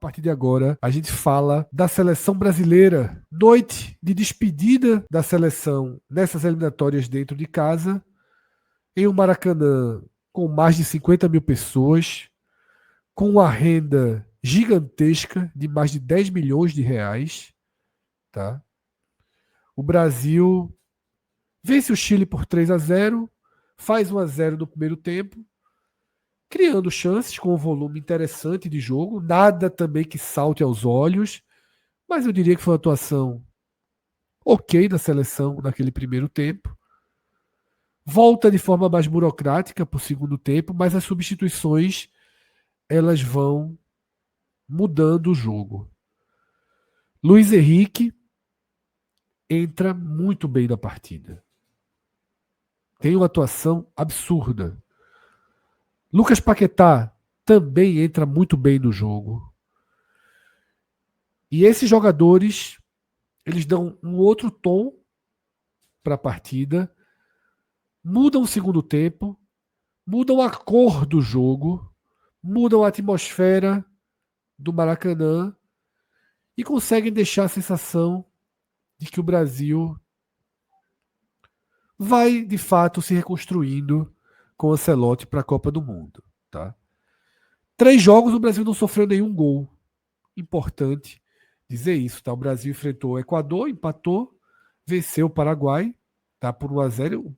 partir de agora, a gente fala da seleção brasileira. Noite de despedida da seleção nessas eliminatórias dentro de casa, em um Maracanã com mais de 50 mil pessoas, com uma renda gigantesca de mais de 10 milhões de reais. Tá? O Brasil vence o Chile por 3-0, faz 1-0 no primeiro tempo, criando chances com um volume interessante de jogo, nada também que salte aos olhos, mas eu diria que foi uma atuação ok da seleção naquele primeiro tempo. Volta de forma mais burocrática para o segundo tempo, mas as substituições elas vão mudando o jogo. Luiz Henrique entra muito bem na partida. Tem uma atuação absurda. Lucas Paquetá também entra muito bem no jogo. E esses jogadores, eles dão um outro tom para a partida, mudam o segundo tempo, mudam a cor do jogo, mudam a atmosfera do Maracanã e conseguem deixar a sensação de que o Brasil vai, de fato, se reconstruindo com o Ancelotti para a Copa do Mundo. Tá? 3 jogos, o Brasil não sofreu nenhum gol. Importante dizer isso. Tá? O Brasil enfrentou o Equador, empatou, venceu o Paraguai, tá? Por 1-0.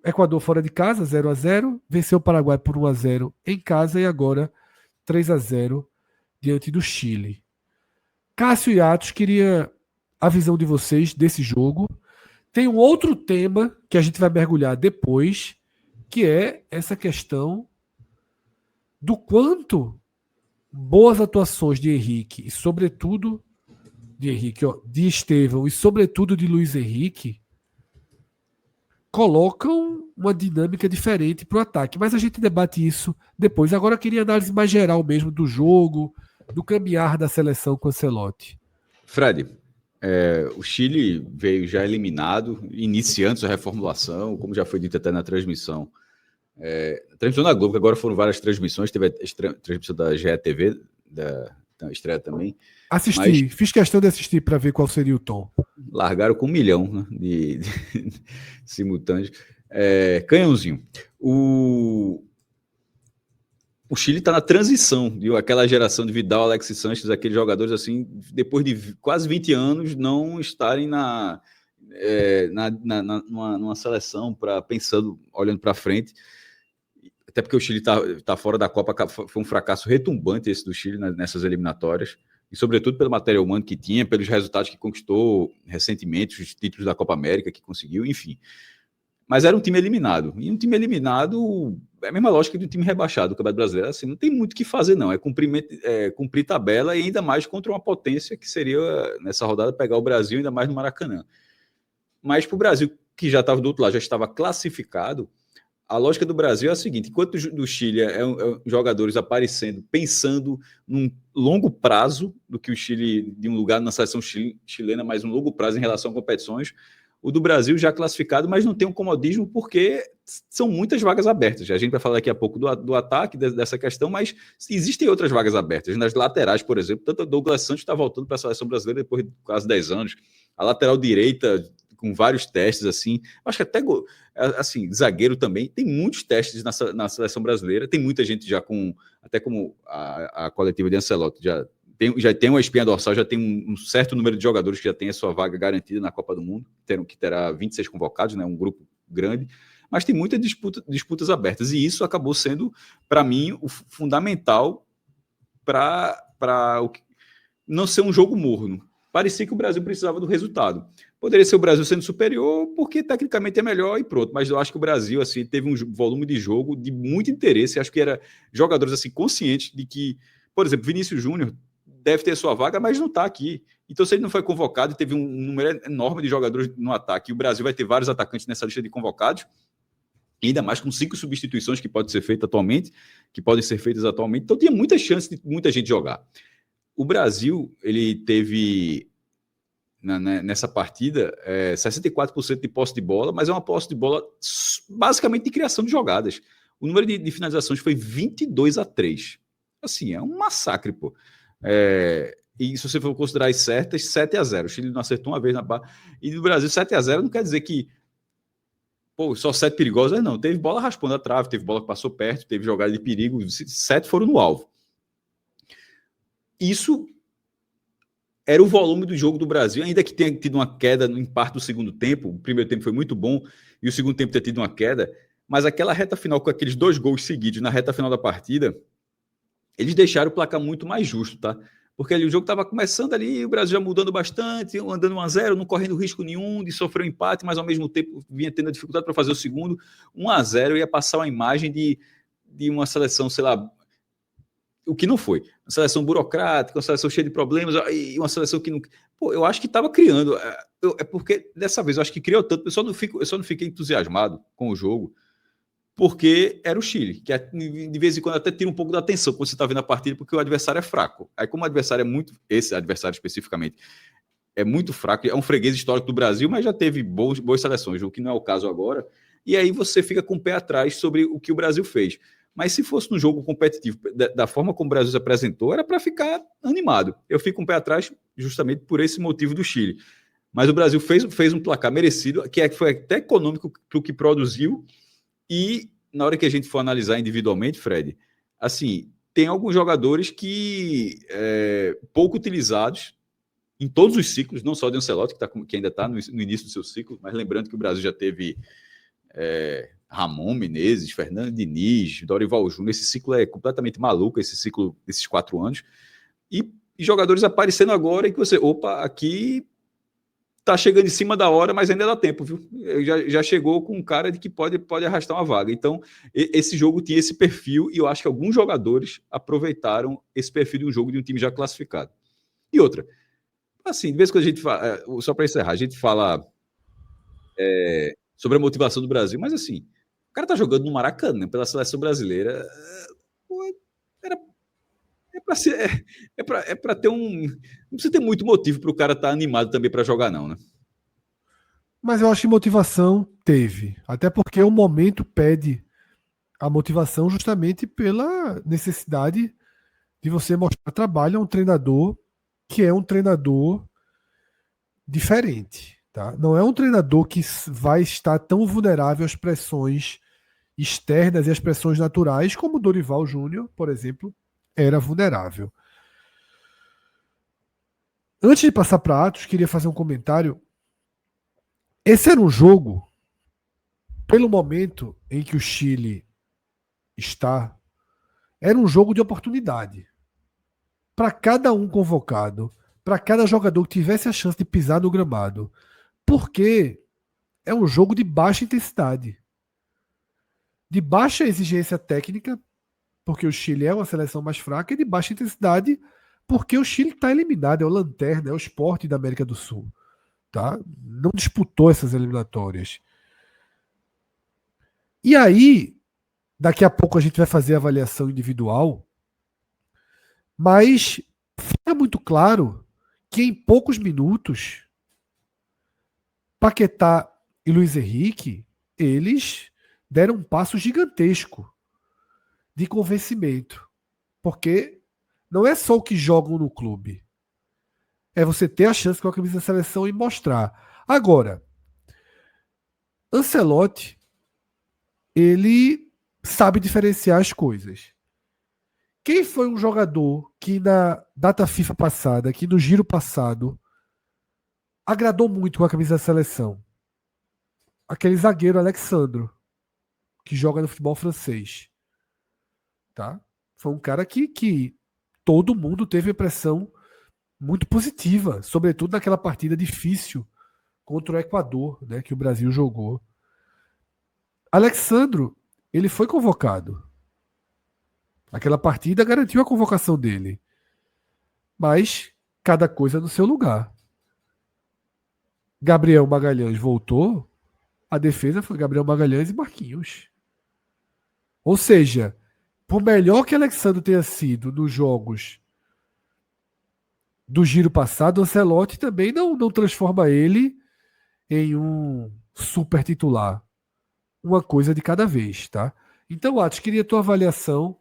Equador fora de casa, 0-0. Venceu o Paraguai por 1-0 em casa e agora 3-0 diante do Chile. Cássio e Atos, queria a visão de vocês desse jogo. Tem um outro tema que a gente vai mergulhar depois, que é essa questão do quanto boas atuações de Henrique e sobretudo de Estevão e sobretudo de Luiz Henrique colocam uma dinâmica diferente para o ataque. Mas a gente debate isso depois. Agora eu queria análise mais geral mesmo do jogo, do caminhar da seleção com o Ancelotti. Fred, o Chile veio já eliminado, iniciando sua reformulação, como já foi dito até na transmissão. Transmissão da Globo, que agora foram várias transmissões, teve a transmissão da GETV, da estreia também. Assisti, fiz questão de assistir para ver qual seria o tom. Largaram com 1 milhão, né, de simultâneos. Canhãozinho. O Chile está na transição de aquela geração de Vidal, Alexis Sánchez, aqueles jogadores assim, depois de quase 20 anos, não estarem numa seleção pensando, olhando para frente. Até porque o Chile está fora da Copa, foi um fracasso retumbante esse do Chile nessas eliminatórias, e sobretudo pelo material humano que tinha, pelos resultados que conquistou recentemente, os títulos da Copa América que conseguiu, enfim. Mas era um time eliminado. E um time eliminado é a mesma lógica de um time rebaixado do Campeonato Brasileiro. Assim, não tem muito o que fazer, não. É cumprir tabela e ainda mais contra uma potência que seria, nessa rodada, pegar o Brasil, ainda mais no Maracanã. Mas para o Brasil, que já estava do outro lado, já estava classificado, a lógica do Brasil é a seguinte: enquanto do Chile jogadores aparecendo, pensando num longo prazo do que o Chile, de um lugar na seleção chilena, mas um longo prazo em relação a competições, o do Brasil já classificado, mas não tem um comodismo porque são muitas vagas abertas. A gente vai falar daqui a pouco do ataque, dessa questão, mas existem outras vagas abertas. Nas laterais, por exemplo, tanto o Douglas Santos está voltando para a seleção brasileira depois de quase 10 anos. A lateral direita, com vários testes, assim. Acho que até assim, zagueiro também. Tem muitos testes na seleção brasileira. Tem muita gente já até como a coletiva de Ancelotti, já tem uma espinha dorsal, já tem um certo número de jogadores que já tem a sua vaga garantida na Copa do Mundo, que terá 26 convocados, né, um grupo grande, mas tem muitas disputas abertas, e isso acabou sendo, para mim, o fundamental para não ser um jogo morno. Parecia que o Brasil precisava do resultado. Poderia ser o Brasil sendo superior, porque tecnicamente é melhor e pronto, mas eu acho que o Brasil assim, teve um volume de jogo de muito interesse. Acho que era jogadores assim, conscientes de que, por exemplo, Vinícius Júnior deve ter sua vaga, mas não está aqui. Então, se ele não foi convocado e teve um número enorme de jogadores no ataque, e o Brasil vai ter vários atacantes nessa lista de convocados, ainda mais com 5 substituições que podem ser feitas atualmente, então tinha muita chance de muita gente jogar. O Brasil, ele teve nessa partida 64% de posse de bola, mas é uma posse de bola basicamente de criação de jogadas. O número de finalizações foi 22-3. Assim, é um massacre, pô. E se você for considerar as certas, 7-0. O Chile não acertou uma vez na barra. E no Brasil, 7-0 não quer dizer que, pô, só 7 perigosas, não. Teve bola raspando a trave, teve bola que passou perto, teve jogada de perigo, 7 foram no alvo. Isso era o volume do jogo do Brasil, ainda que tenha tido uma queda em parte do segundo tempo. O primeiro tempo foi muito bom e o segundo tempo ter tido uma queda, mas aquela reta final com aqueles 2 gols seguidos na reta final da partida, eles deixaram o placar muito mais justo, tá? Porque ali o jogo estava começando ali, o Brasil já mudando bastante, andando 1-0, não correndo risco nenhum de sofrer um empate, mas ao mesmo tempo vinha tendo a dificuldade para fazer o segundo. 1-0 ia passar uma imagem de uma seleção, sei lá, o que não foi. Uma seleção burocrática, uma seleção cheia de problemas, e uma seleção que não. Pô, eu acho que estava criando. É porque dessa vez eu acho que criou tanto, eu só não fiquei entusiasmado com o jogo, porque era o Chile, que de vez em quando até tira um pouco da atenção quando você está vendo a partida, porque o adversário é fraco. Aí, como o adversário é muito. Esse adversário especificamente é muito fraco, é um freguês histórico do Brasil, mas já teve boas seleções, o que não é o caso agora. E aí você fica com o pé atrás sobre o que o Brasil fez. Mas se fosse no jogo competitivo, da forma como o Brasil se apresentou, era para ficar animado. Eu fico com o pé atrás justamente por esse motivo do Chile. Mas o Brasil fez um placar merecido, que foi até econômico para o que produziu. E na hora que a gente for analisar individualmente, Fred, assim, tem alguns jogadores que pouco utilizados em todos os ciclos, não só de Ancelotti, que ainda está no início do seu ciclo, mas lembrando que o Brasil já teve Ramon Menezes, Fernando Diniz, Dorival Júnior. Esse ciclo é completamente maluco, esse ciclo desses 4 anos. E jogadores aparecendo agora e que você, opa, aqui tá chegando em cima da hora, mas ainda dá tempo, viu? Já chegou com um cara de que pode arrastar uma vaga. Então, esse jogo tinha esse perfil e eu acho que alguns jogadores aproveitaram esse perfil de um jogo de um time já classificado. E outra, assim, de vez em quando a gente fala, só para encerrar, a gente fala sobre a motivação do Brasil, mas assim, o cara tá jogando no Maracanã pela seleção brasileira. É para ter um. Não precisa ter muito motivo para o cara estar animado também para jogar, não, né? Mas eu acho que motivação teve. Até porque o momento pede a motivação justamente pela necessidade de você mostrar trabalho a um treinador que é um treinador diferente. Tá? Não é um treinador que vai estar tão vulnerável às pressões externas e às pressões naturais como o Dorival Júnior, por exemplo, era vulnerável. Antes de passar para Atos, queria fazer um comentário. Esse era um jogo, pelo momento em que o Chile está, era um jogo de oportunidade. Para cada um convocado, para cada jogador que tivesse a chance de pisar no gramado. Porque é um jogo de baixa intensidade. De baixa exigência técnica, porque o Chile é uma seleção mais fraca, e de baixa intensidade, porque o Chile está eliminado, é o lanterna, é o Sport da América do Sul. Tá? Não disputou essas eliminatórias. E aí, daqui a pouco a gente vai fazer a avaliação individual, mas fica muito claro que em poucos minutos, Paquetá e Luiz Henrique, eles deram um passo gigantesco de convencimento. Porque não é só o que jogam no clube. É você ter a chance com a camisa da seleção e mostrar. Agora, Ancelotti, ele sabe diferenciar as coisas. Quem foi um jogador que na data FIFA passada, que no giro passado, agradou muito com a camisa da seleção? Aquele zagueiro Alexandro, que joga no futebol francês. Tá? Foi um cara que todo mundo teve a impressão muito positiva, sobretudo naquela partida difícil contra o Equador, né, que o Brasil jogou. Alexandro, ele foi convocado. Aquela partida garantiu a convocação dele. Mas cada coisa no seu lugar. Gabriel Magalhães voltou, a defesa foi Gabriel Magalhães e Marquinhos. Ou seja, por melhor que Alexandre tenha sido nos jogos do giro passado, o Ancelotti também não transforma ele em um super titular. Uma coisa de cada vez, tá? Então, Atos, queria a tua avaliação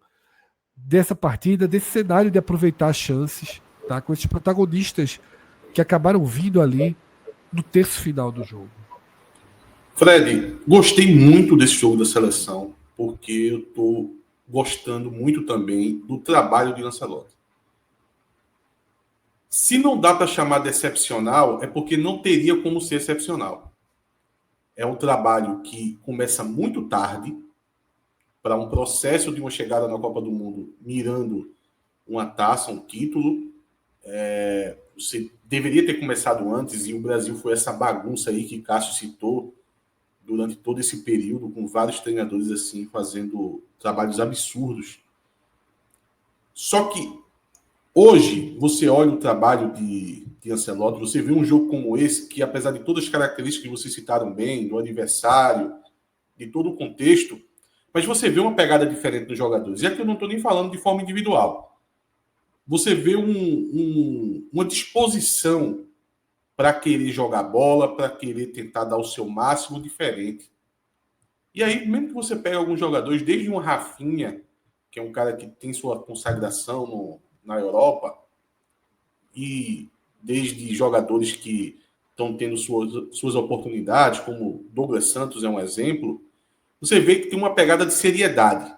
dessa partida, desse cenário de aproveitar as chances, tá? Com esses protagonistas que acabaram vindo ali no terço final do jogo. Fred, gostei muito desse jogo da seleção, porque eu estou gostando muito também do trabalho de Lancelotti. Se não dá para chamar de excepcional, é porque não teria como ser excepcional. É um trabalho que começa muito tarde, para um processo de uma chegada na Copa do Mundo, mirando uma taça, um título. Você deveria ter começado antes, e o Brasil foi essa bagunça aí que Cássio citou durante todo esse período, com vários treinadores assim fazendo trabalhos absurdos. Só que hoje, você olha o trabalho de Ancelotti, você vê um jogo como esse, que apesar de todas as características que vocês citaram bem, do adversário, de todo o contexto, mas você vê uma pegada diferente dos jogadores. E aqui eu não estou nem falando de forma individual. Você vê uma disposição para querer jogar bola, para querer tentar dar o seu máximo diferente. E aí, mesmo que você pegue alguns jogadores, desde um Rafinha, que é um cara que tem sua consagração na Europa, e desde jogadores que estão tendo suas oportunidades, como Douglas Santos é um exemplo, você vê que tem uma pegada de seriedade.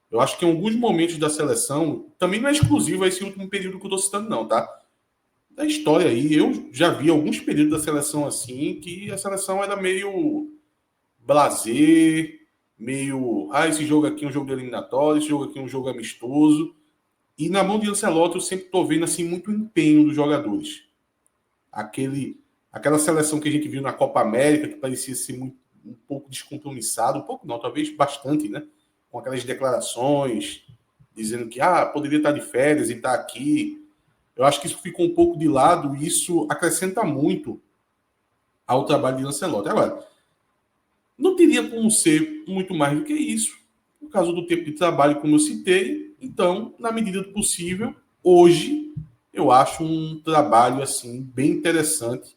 Eu acho que em alguns momentos da seleção, também não é exclusivo a esse último período que eu estou citando, não, tá? Da história aí, eu já vi alguns períodos da seleção assim, que a seleção era meio blasé, meio, esse jogo aqui é um jogo de eliminatório, esse jogo aqui é um jogo amistoso. E na mão de Ancelotti eu sempre estou vendo assim, muito empenho dos jogadores. Aquela seleção que a gente viu na Copa América, que parecia ser um pouco descompromissado, um pouco não, talvez bastante, né? Com aquelas declarações, dizendo que poderia estar de férias e estar aqui. Eu acho que isso ficou um pouco de lado e isso acrescenta muito ao trabalho de Ancelotti. Agora, não teria como ser muito mais do que isso, por causa do tempo de trabalho, como eu citei. Então, na medida do possível, hoje, eu acho um trabalho assim bem interessante.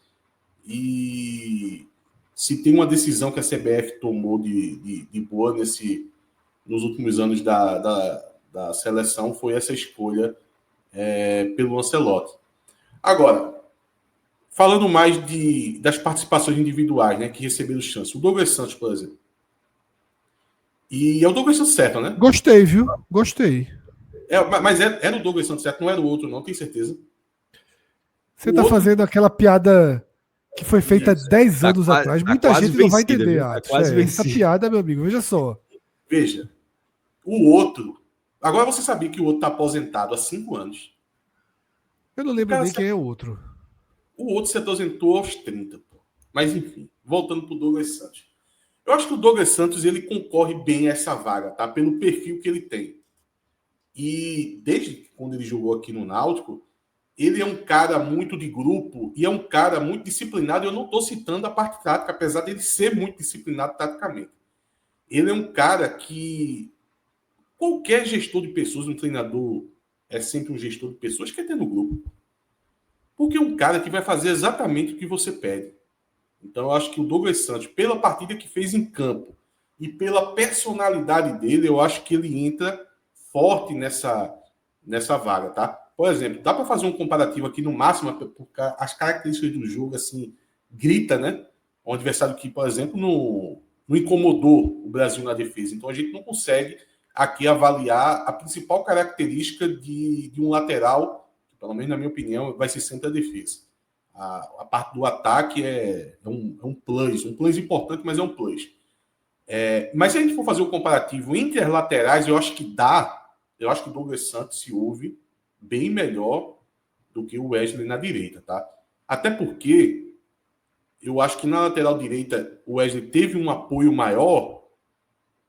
E se tem uma decisão que a CBF tomou de boa nos últimos anos da seleção, foi essa escolha pelo Ancelotti. Agora, falando mais das participações individuais, né, que receberam chance. O Douglas Santos, por exemplo. E é o Douglas Santos certo, né? Gostei, viu? Gostei. Mas era o Douglas Santos certo, não era o outro, não, tenho certeza. Você tá fazendo aquela piada que foi feita 10 anos quase, atrás. Muita gente não vai entender, essa piada, meu amigo, veja só. Veja, o outro... Agora você sabia que o outro tá aposentado há 5 anos. Eu não lembro nem quem é o outro. O outro se aposentou aos 30. Pô. Mas, enfim, voltando pro Douglas Santos. Eu acho que o Douglas Santos ele concorre bem a essa vaga, tá? Pelo perfil que ele tem. E desde quando ele jogou aqui no Náutico, ele é um cara muito de grupo e é um cara muito disciplinado. Eu não estou citando a parte tática, apesar dele ser muito disciplinado taticamente. Ele é um cara que qualquer gestor de pessoas, um treinador é sempre um gestor de pessoas que quer ter no grupo. Porque é um cara que vai fazer exatamente o que você pede. Então eu acho que o Douglas Santos, pela partida que fez em campo e pela personalidade dele, eu acho que ele entra forte nessa vaga, tá? Por exemplo, dá para fazer um comparativo aqui no máximo, porque as características do jogo, assim, grita, né? Um adversário que, por exemplo, não incomodou o Brasil na defesa. Então a gente não consegue aqui avaliar a principal característica de um lateral, que, pelo menos na minha opinião, vai ser sempre a defesa. A parte do ataque é um plus importante, mas é um plus. Mas se a gente for fazer o comparativo entre as laterais, eu acho que o Douglas Santos se ouve bem melhor do que o Wesley na direita, tá? Até porque eu acho que na lateral direita o Wesley teve um apoio maior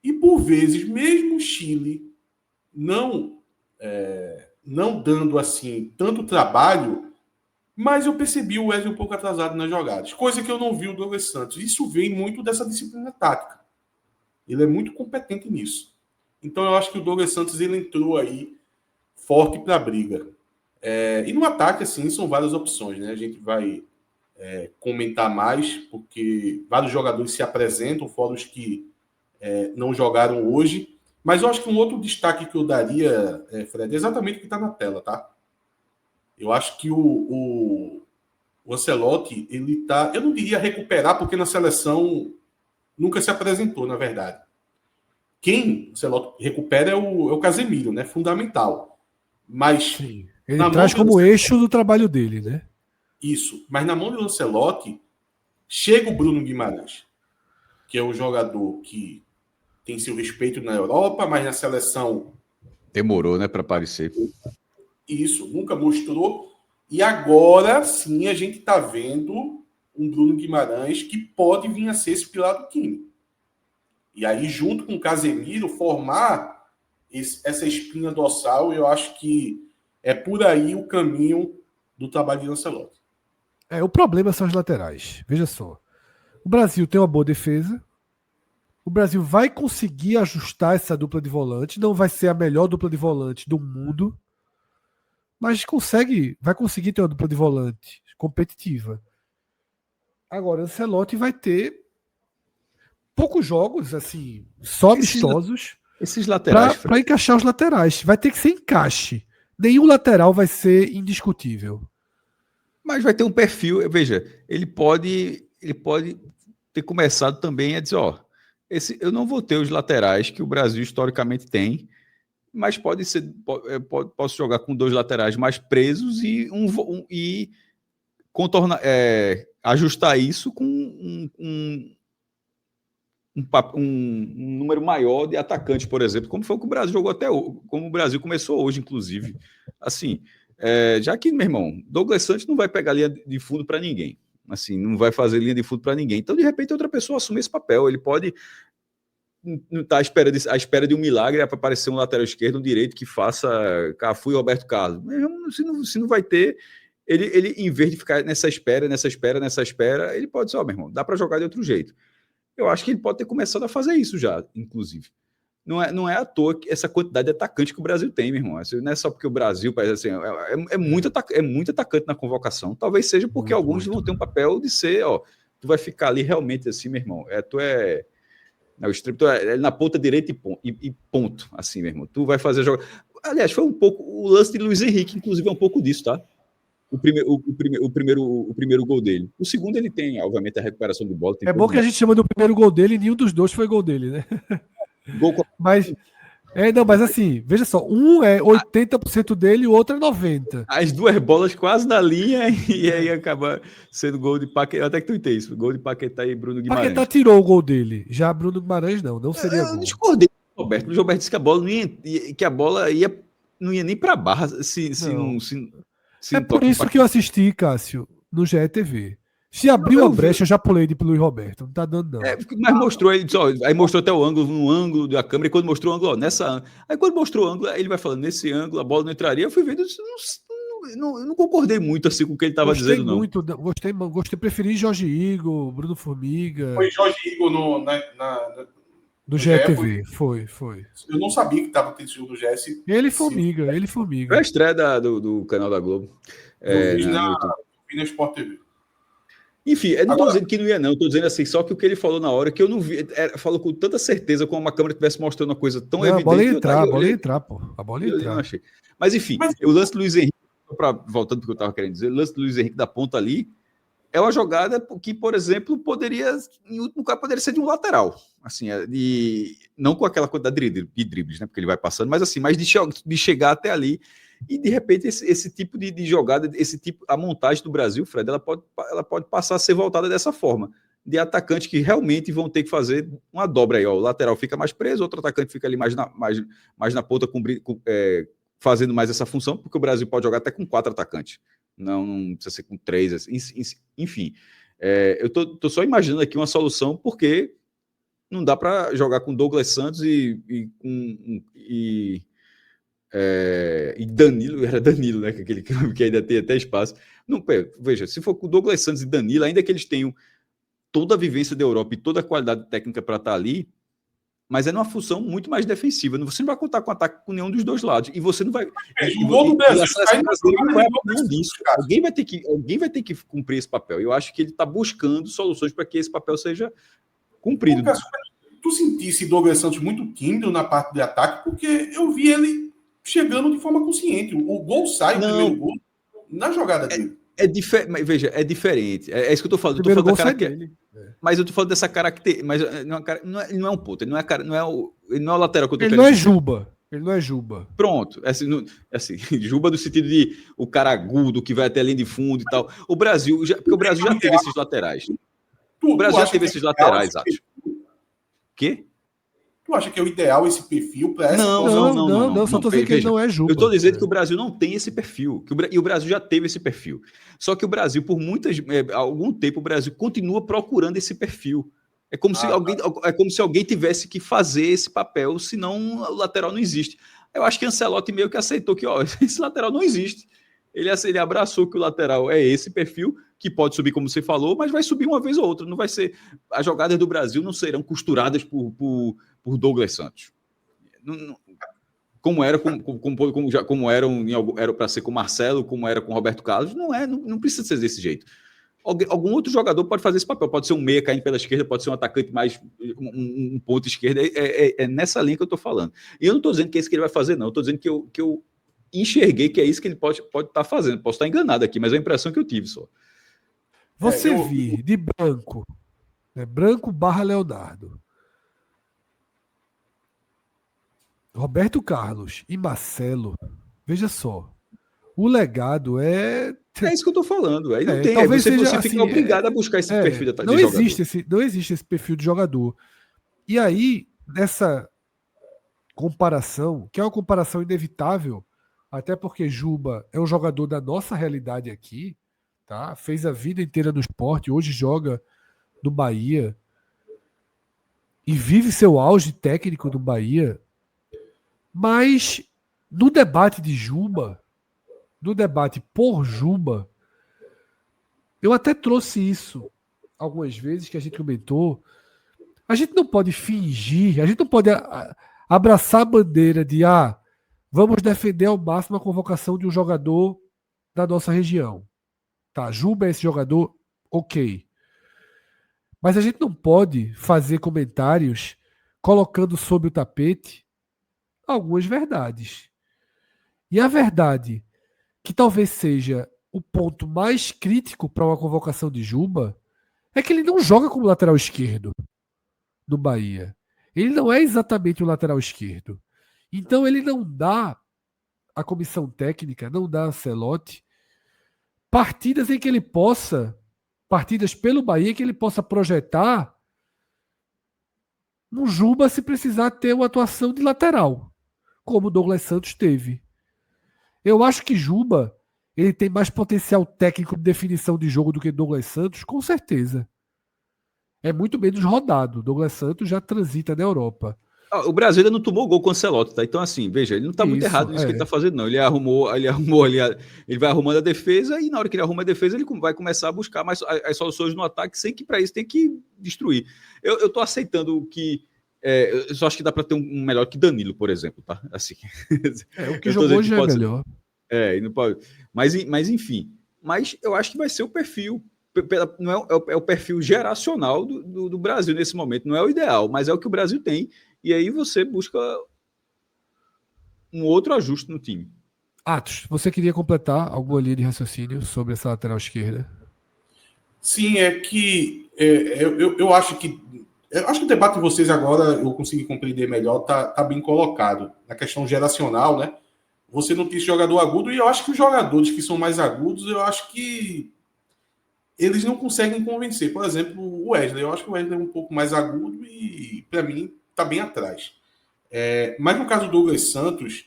e, por vezes, mesmo o Chile não dando assim tanto trabalho, mas eu percebi o Wesley um pouco atrasado nas jogadas, coisa que eu não vi o Douglas Santos. Isso vem muito dessa disciplina tática. Ele é muito competente nisso. Então eu acho que o Douglas Santos ele entrou aí forte para a briga. E no ataque, assim, são várias opções, né? A gente vai comentar mais, porque vários jogadores se apresentam, fora os que não jogaram hoje. Mas eu acho que um outro destaque que eu daria, Fred, é exatamente o que está na tela, tá? Eu acho que o Ancelotti, ele tá. Eu não diria recuperar, porque na seleção nunca se apresentou, na verdade. Quem o Ancelotti recupera é o Casemiro, né? Fundamental. Mas. Sim. Ele traz como eixo do trabalho dele, né? Isso. Mas na mão do Ancelotti, chega o Bruno Guimarães, que é um jogador que tem seu respeito na Europa, mas na seleção. Demorou, né, para aparecer. Isso, nunca mostrou. E agora sim a gente está vendo um Bruno Guimarães que pode vir a ser esse pilar do time. E aí, junto com o Casemiro, formar essa espinha dorsal, eu acho que é por aí o caminho do trabalho de Ancelotti. O problema são as laterais. Veja só. O Brasil tem uma boa defesa. O Brasil vai conseguir ajustar essa dupla de volante. Não vai ser a melhor dupla de volante do mundo. Mas vai conseguir ter uma dupla de volante competitiva. Agora, o Ancelotti vai ter poucos jogos, assim, só amistosos. Esses laterais. Para encaixar os laterais. Vai ter que ser encaixe. Nenhum lateral vai ser indiscutível. Mas vai ter um perfil. Veja, ele pode ter começado também a dizer, eu não vou ter os laterais que o Brasil historicamente tem, mas posso jogar com 2 laterais mais presos e contornar, ajustar isso com um número maior de atacantes, por exemplo, como foi o que o Brasil jogou até hoje, como o Brasil começou hoje, inclusive. Assim, já que, meu irmão, Douglas Santos não vai pegar linha de fundo para ninguém. Assim, não vai fazer linha de fundo para ninguém. Então, de repente, outra pessoa assume esse papel. Ele pode não estar à espera de um milagre para aparecer um lateral esquerdo, um direito que faça Cafu e Roberto Carlos. Se não vai ter, ele em vez de ficar nessa espera, ele pode dizer, meu irmão, dá para jogar de outro jeito. Eu acho que ele pode ter começado a fazer isso já, inclusive. Não é à toa que essa quantidade de atacante que o Brasil tem, meu irmão. Assim, não é só porque o Brasil parece assim, é muito atacante na convocação. Talvez seja porque alguns vão ter um papel de ser, tu vai ficar ali realmente assim, meu irmão. O extremo é na ponta direita e ponto, assim, meu irmão. Tu vai fazer jogo. Aliás, foi um pouco o lance de Luiz Henrique, inclusive é um pouco disso, tá? O primeiro gol dele. O segundo ele tem, obviamente, a recuperação de bola. É bom que a gente chama do primeiro gol dele e nenhum dos 2 foi gol dele, né? Mas assim, veja só, um é 80% dele e o outro é 90%. As 2 bolas quase na linha e aí acaba sendo gol de Paquetá. Até que tuitei isso, gol de Paquetá e Bruno Guimarães. Paquetá tirou o gol dele, já Bruno Guimarães não seria gol. Eu discordei do Roberto. O Roberto disse que a bola não ia nem para a barra se por isso que eu assisti, Cássio, no GETV. Se abriu a brecha, eu já pulei de Luiz Roberto. Não tá dando, não. Mas mostrou, aí mostrou até o ângulo, no ângulo da câmera, e quando mostrou o ângulo, nessa. Aí quando mostrou o ângulo, ele vai falando, nesse ângulo, a bola não entraria. Eu fui vendo, eu não concordei muito assim com o que ele estava dizendo, não. Gostei, preferi Jorge Igor, Bruno Formiga. Foi Jorge Igor do GETV, foi. Eu não sabia que estava tendo jogo do GS. Ele Formiga. Foi a estreia do canal da Globo. Eu vi na Sport TV. Enfim, eu não estou dizendo que não ia, não. Estou dizendo assim, só que o que ele falou na hora, que eu não vi, falou com tanta certeza, como uma câmera estivesse mostrando uma coisa tão evidente. A bola ia entrar, pô. A bola ia entrar. Mas enfim, o lance do Luiz Henrique, voltando para o que eu estava querendo dizer, o lance do Luiz Henrique da ponta ali, é uma jogada que, por exemplo, poderia, em último caso, poderia ser de um lateral. Assim, não com aquela quantidade de dribles, né? Porque ele vai passando, mas assim, de chegar até ali. E de repente esse tipo de jogada, a montagem do Brasil, Fred, ela pode passar a ser voltada dessa forma, de atacantes que realmente vão ter que fazer uma dobra aí, o lateral fica mais preso, outro atacante fica ali mais na ponta, fazendo mais essa função, porque o Brasil pode jogar até com 4 atacantes, não precisa ser com 3, assim, enfim. Eu tô só imaginando aqui uma solução, porque não dá para jogar com Douglas Santos e Danilo, era Danilo, né? Aquele que ainda tem até espaço. Não, veja, se for com Douglas Santos e Danilo, ainda que eles tenham toda a vivência da Europa e toda a qualidade técnica para estar ali, mas é numa função muito mais defensiva. Você não vai contar com ataque com nenhum dos 2 lados. E você não vai. O gol do Brasil não vai abrir disso. Alguém vai ter que cumprir esse papel. Eu acho que ele está buscando soluções para que esse papel seja cumprido. tu sentisse Douglas Santos muito tímido na parte de ataque, porque eu vi ele chegando de forma consciente. O gol sai, o primeiro gol, na jogada dele. Mas veja, é diferente. É isso que eu tô falando. O primeiro gol sai dele. Mas eu tô falando dessa característica. Mas ele não é um ponto. Ele não é o lateral que eu tô querendo. Ele não é Juba. Ele não é Juba. Pronto. Assim, Juba no sentido de o cara agudo que vai até a linha de fundo e tal. Porque o Brasil já teve esses laterais. O Brasil já teve esses laterais, acho. Quê? Tu acha que é o ideal esse perfil para essa Não, só tô dizendo que ele não é Juba. Eu tô dizendo que o Brasil não tem esse perfil. E o Brasil já teve esse perfil. Só que o Brasil, por algum tempo, o Brasil continua procurando esse perfil. É como se alguém tivesse que fazer esse papel, senão o lateral não existe. Eu acho que Ancelotti meio que aceitou que esse lateral não existe. Ele abraçou que o lateral é esse perfil, que pode subir, como você falou, mas vai subir uma vez ou outra. Não vai ser. As jogadas do Brasil não serão costuradas por Douglas Santos. Como era para ser com Marcelo, como era com Roberto Carlos, não precisa ser desse jeito. Algum outro jogador pode fazer esse papel, pode ser um meia caindo pela esquerda, pode ser um atacante mais um ponto esquerda, é nessa linha que eu estou falando. E eu não estou dizendo que é isso que ele vai fazer, não, eu estou dizendo que eu enxerguei que é isso que ele pode estar fazendo. Posso estar enganado aqui, mas é a impressão que eu tive só. Você vir de branco, né, branco / Leonardo, Roberto Carlos e Marcelo, veja só, o legado é... É isso que eu tô falando. Aí não tem. Talvez você seja, fica obrigado a buscar esse perfil de não jogador. Não existe esse perfil de jogador. E aí, nessa comparação, que é uma comparação inevitável, até porque Juba é um jogador da nossa realidade aqui, tá? Fez a vida inteira no esporte, hoje joga no Bahia e vive seu auge técnico no Bahia. Mas no debate de Juba, no debate por Juba, eu até trouxe isso algumas vezes que a gente comentou. A gente não pode fingir, a gente não pode abraçar a bandeira de vamos defender ao máximo a convocação de um jogador da nossa região. Tá, Juba é esse jogador, ok. Mas a gente não pode fazer comentários colocando sob o tapete algumas verdades. E a verdade que talvez seja o ponto mais crítico para uma convocação de Juba é que ele não joga como lateral esquerdo no Bahia. Ele não é exatamente o lateral esquerdo. Então ele não dá a comissão técnica, não dá a Ancelotti partidas em que ele possa, partidas pelo Bahia que ele possa projetar no Juba se precisar ter uma atuação de lateral, como o Douglas Santos teve. Eu acho que Juba ele tem mais potencial técnico de definição de jogo do que Douglas Santos, com certeza. É muito menos rodado. Douglas Santos já transita na Europa. O Brasil ainda não tomou gol com o Ancelotti, tá? Então, assim, veja, ele não tá muito errado nisso que ele tá fazendo, não. Ele vai arrumando a defesa e na hora que ele arruma a defesa, ele vai começar a buscar mais as soluções no ataque, sem que para isso tem que destruir. Eu tô aceitando que eu só acho que dá para ter um melhor que Danilo, por exemplo, tá? Assim. O que jogou hoje é melhor. Não pode. Mas enfim. Mas eu acho que vai ser o perfil. Não é o perfil geracional do Brasil nesse momento. Não é o ideal, mas é o que o Brasil tem. E aí você busca um outro ajuste no time. Atos, você queria completar alguma linha de raciocínio sobre essa lateral esquerda? Sim, é que eu acho que o debate de vocês agora eu consegui compreender melhor, tá bem colocado. Na questão geracional, né? Você não tem esse jogador agudo, e eu acho que os jogadores que são mais agudos, eu acho que eles não conseguem convencer. Por exemplo, o Wesley. Eu acho que o Wesley é um pouco mais agudo e, para mim, está bem atrás. Mas no caso do Douglas Santos,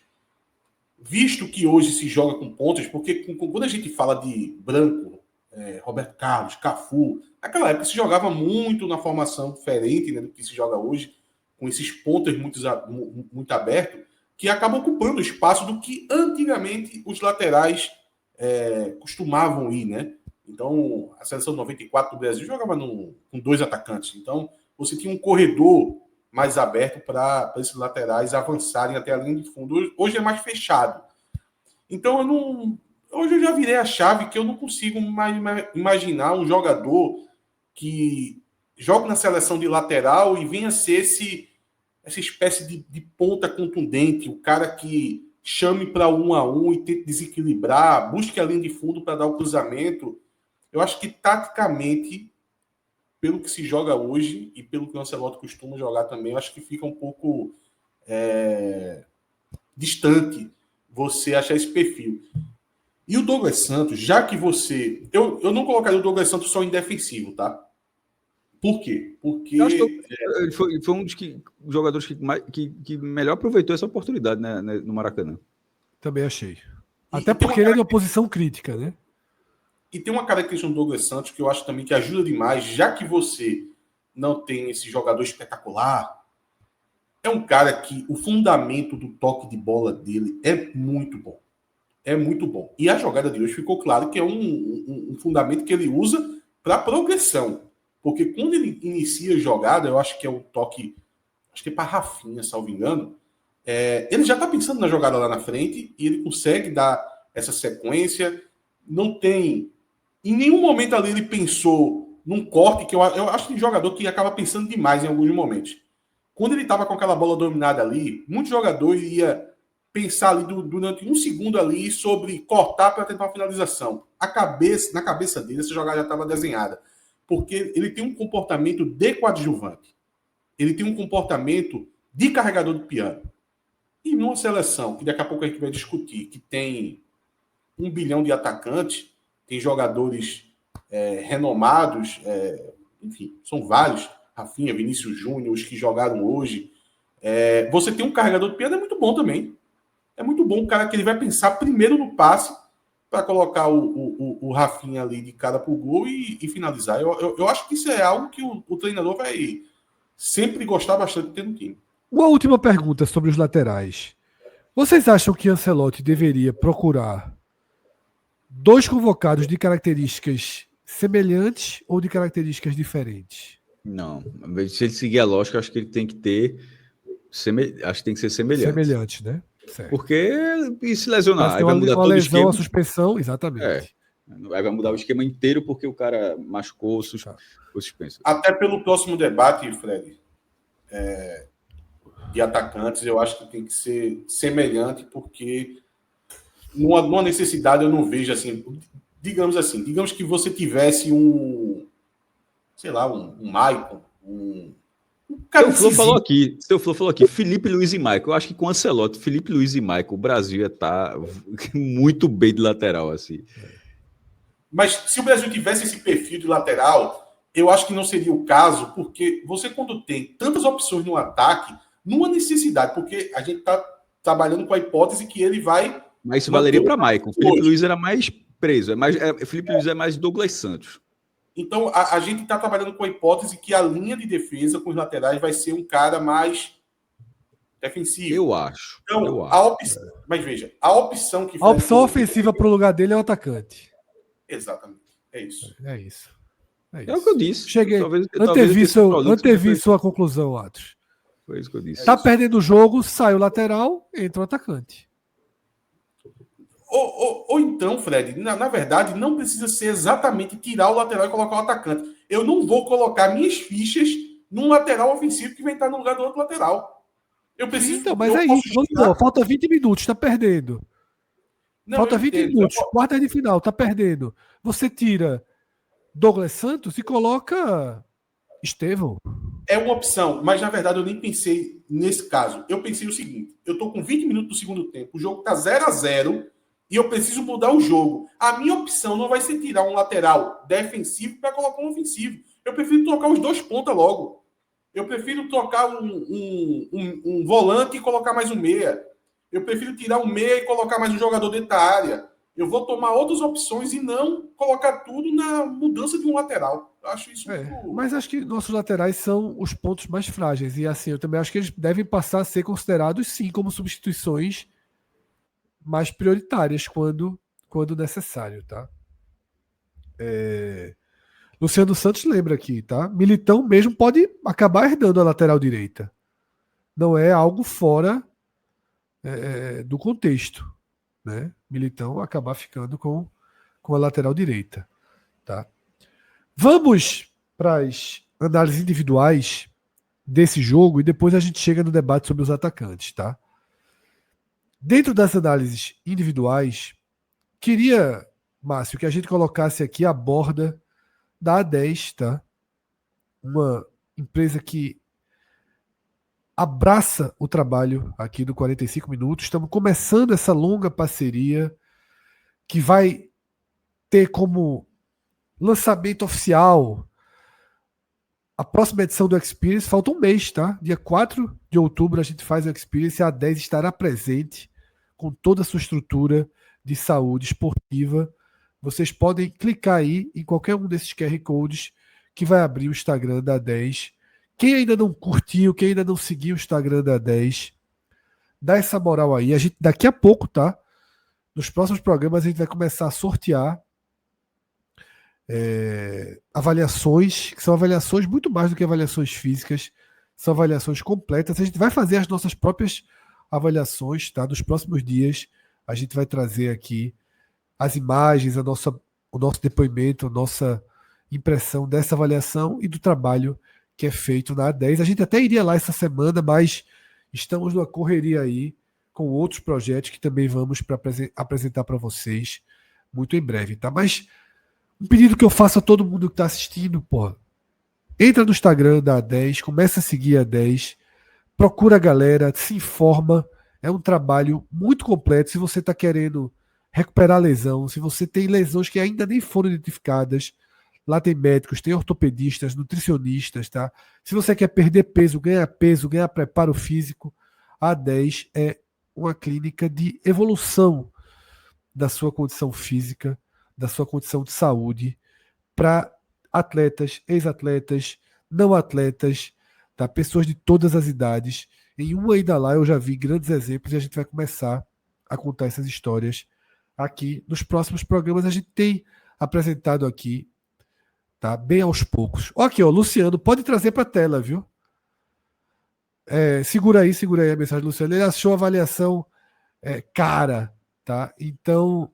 visto que hoje se joga com pontas, porque quando a gente fala de Branco, Roberto Carlos, Cafu, naquela época se jogava muito na formação diferente, né, do que se joga hoje, com esses pontas muito abertos, que acabam ocupando o espaço do que antigamente os laterais costumavam ir, né? Então, a seleção 94 do Brasil jogava com 2 atacantes. Então, você tinha um corredor mais aberto para esses laterais avançarem até a linha de fundo. Hoje é mais fechado. Então, hoje eu já virei a chave que eu não consigo mais imaginar um jogador que jogue na seleção de lateral e venha ser essa espécie de ponta contundente, o cara que chame para 1-1 e tente desequilibrar, busque a linha de fundo para dar o cruzamento. Eu acho que, taticamente, pelo que se joga hoje e pelo que o Ancelotti costuma jogar também, eu acho que fica um pouco distante você achar esse perfil. E o Douglas Santos, já que você... Eu não colocaria o Douglas Santos só em defensivo, tá? Por quê? Porque... Eu acho que ele foi um dos jogadores que melhor aproveitou essa oportunidade, né, no Maracanã. Também achei. Até porque ele é de uma posição crítica, né? E tem uma característica do Douglas Santos que eu acho também que ajuda demais, já que você não tem esse jogador espetacular, é um cara que o fundamento do toque de bola dele é muito bom. É muito bom. E a jogada de hoje ficou claro que é um fundamento que ele usa para progressão. Porque quando ele inicia a jogada, eu acho que é um toque, acho que é para Rafinha, salvo engano, ele já está pensando na jogada lá na frente e ele consegue dar essa sequência. Não tem... Em nenhum momento ali ele pensou num corte, que eu acho que um jogador que acaba pensando demais em alguns momentos. Quando ele estava com aquela bola dominada ali, muito jogador ia pensar ali durante um segundo ali sobre cortar para tentar uma finalização. Na cabeça dele, essa jogada já estava desenhada. Porque ele tem um comportamento de coadjuvante. Ele tem um comportamento de carregador de piano. E numa seleção, que daqui a pouco a gente vai discutir, que tem 1 bilhão de atacantes, tem jogadores renomados, enfim, são vários, Rafinha, Vinícius Júnior, os que jogaram hoje. Você tem um carregador de piano, é muito bom também. É muito bom o cara que ele vai pensar primeiro no passe para colocar o Rafinha ali de cara pro gol e finalizar. Eu acho que isso é algo que o treinador vai sempre gostar bastante de ter no time. Uma última pergunta sobre os laterais. Vocês acham que Ancelotti deveria procurar 2 convocados de características semelhantes ou de características diferentes? Não. Se ele seguir a lógica, acho que ele tem que ter... Acho que tem que ser semelhante. Semelhante, né? Certo. Porque e se lesionar? Aí vai mudar uma lesão, o esquema. A suspensão, exatamente. Aí vai mudar o esquema inteiro porque o cara machucou o suspenso. Até pelo próximo debate, Fred, de atacantes, eu acho que tem que ser semelhante, porque numa necessidade eu não vejo assim. Digamos que você tivesse um Maicon, Seu Flo falou aqui, Felipe Luiz e Maicon. Eu acho que com o Ancelotti, Felipe Luiz e Maicon, o Brasil ia estar muito bem de lateral, assim. Mas se o Brasil tivesse esse perfil de lateral, eu acho que não seria o caso, porque você, quando tem tantas opções no ataque, numa necessidade, porque a gente está trabalhando com a hipótese que ele vai... Mas isso valeria para Maicon. Felipe Luiz era mais preso. Felipe Luiz é mais Douglas Santos. Então, a gente está trabalhando com a hipótese que a linha de defesa com os laterais vai ser um cara mais defensivo. Eu acho. Então, a opção... Mas veja, a opção que... A opção ofensiva para o lugar dele é o atacante. Exatamente. É isso. É isso. É o que eu disse. Cheguei. Antevi sua conclusão, Atos. Foi isso que eu disse. Tá perdendo o jogo, sai o lateral, entra o atacante. Ou então, Fred, na verdade, não precisa ser exatamente tirar o lateral e colocar o atacante. Eu não vou colocar minhas fichas num lateral ofensivo que vai entrar no lugar do outro lateral. Eu preciso... Então, mas é isso. Falta 20 minutos, tá perdendo. Não, falta 20 minutos, quarta de final, tá perdendo. Você tira Douglas Santos e coloca Estevão. É uma opção, mas na verdade eu nem pensei nesse caso. Eu pensei o seguinte: eu tô com 20 minutos do segundo tempo, o jogo tá 0-0 e eu preciso mudar o jogo. A minha opção não vai ser tirar um lateral defensivo para colocar um ofensivo. Eu prefiro trocar os 2 pontas logo. Eu prefiro trocar um volante e colocar mais um meia. Eu prefiro tirar um meia e colocar mais um jogador dentro da área. Eu vou tomar outras opções e não colocar tudo na mudança de um lateral. Eu acho isso muito... Mas acho que nossos laterais são os pontos mais frágeis. E assim, eu também acho que eles devem passar a ser considerados, sim, como substituições mais prioritárias quando necessário, tá? Luciano Santos lembra aqui, tá? Militão mesmo pode acabar herdando a lateral direita. Não é algo fora do contexto, né? Militão acabar ficando com a lateral direita, tá? Vamos para as análises individuais desse jogo e depois a gente chega no debate sobre os atacantes, tá? Dentro das análises individuais, queria, Márcio, que a gente colocasse aqui a borda da A10, tá? Uma empresa que abraça o trabalho aqui do 45 Minutos. Estamos começando essa longa parceria que vai ter como lançamento oficial a próxima edição do Experience. Falta um mês, tá? Dia 4 de outubro a gente faz o Experience e a A10 estará presente com toda a sua estrutura de saúde esportiva. Vocês podem clicar aí em qualquer um desses QR Codes que vai abrir o Instagram da A10. Quem ainda não curtiu, quem ainda não seguiu o Instagram da A10, dá essa moral aí. A gente, daqui a pouco, tá? Nos próximos programas a gente vai começar a sortear avaliações, que são avaliações muito mais do que avaliações físicas, são avaliações completas. A gente vai fazer as nossas próprias avaliações, tá? Nos próximos dias a gente vai trazer aqui as imagens, o nosso depoimento, a nossa impressão dessa avaliação e do trabalho que é feito na A10. A gente até iria lá essa semana, mas estamos numa correria aí com outros projetos que também vamos apresentar para vocês muito em breve, tá? Mas um pedido que eu faço a todo mundo que está assistindo, pô, entra no Instagram da A10, começa a seguir a A10, procura a galera, se informa. É um trabalho muito completo. Se você está querendo recuperar lesão, se você tem lesões que ainda nem foram identificadas, lá tem médicos, tem ortopedistas, nutricionistas, tá? Se você quer perder peso, ganhar preparo físico, a A10 é uma clínica de evolução da sua condição física, da sua condição de saúde, para atletas, ex-atletas, não atletas, tá? Pessoas de todas as idades. Em uma ida lá eu já vi grandes exemplos e a gente vai começar a contar essas histórias aqui. Nos próximos programas a gente tem apresentado aqui, tá? Bem aos poucos. Aqui, ó, Luciano, pode trazer para a tela, viu? Segura aí a mensagem do Luciano. Ele achou a avaliação cara, tá? Então,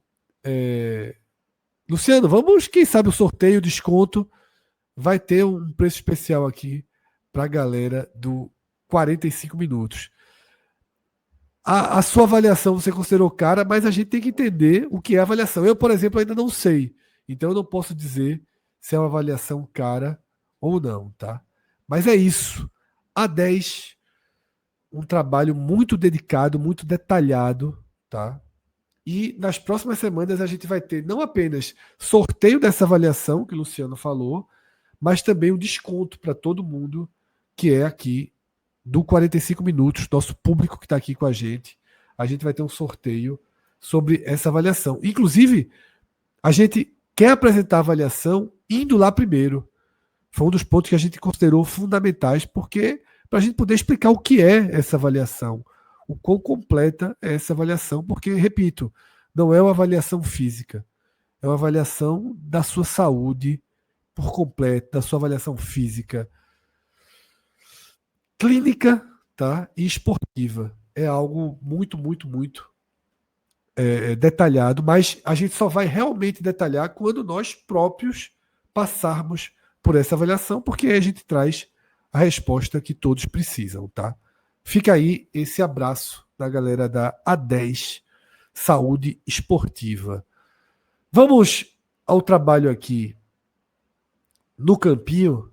Luciano, vamos, quem sabe o sorteio, desconto, vai ter um preço especial aqui para a galera do 45 Minutos. A sua avaliação você considerou cara, mas a gente tem que entender o que é avaliação. Eu, por exemplo, ainda não sei. Então eu não posso dizer se é uma avaliação cara ou não, tá? Mas é isso. A10, um trabalho muito dedicado, muito detalhado, tá? E nas próximas semanas a gente vai ter não apenas sorteio dessa avaliação que o Luciano falou, mas também um desconto para todo mundo que é aqui do 45 Minutos, nosso público que está aqui com a gente. A gente vai ter um sorteio sobre essa avaliação. Inclusive, a gente quer apresentar a avaliação indo lá primeiro. Foi um dos pontos que a gente considerou fundamentais, porque para a gente poder explicar o que é essa avaliação, o quão completa é essa avaliação, porque, repito, não é uma avaliação física, é uma avaliação da sua saúde por completo, da sua avaliação física, clínica, tá? E esportiva. É algo muito, muito, muito detalhado, mas a gente só vai realmente detalhar quando nós próprios passarmos por essa avaliação, porque aí a gente traz a resposta que todos precisam, tá? Fica aí esse abraço da galera da A10 Saúde Esportiva. Vamos ao trabalho aqui no campinho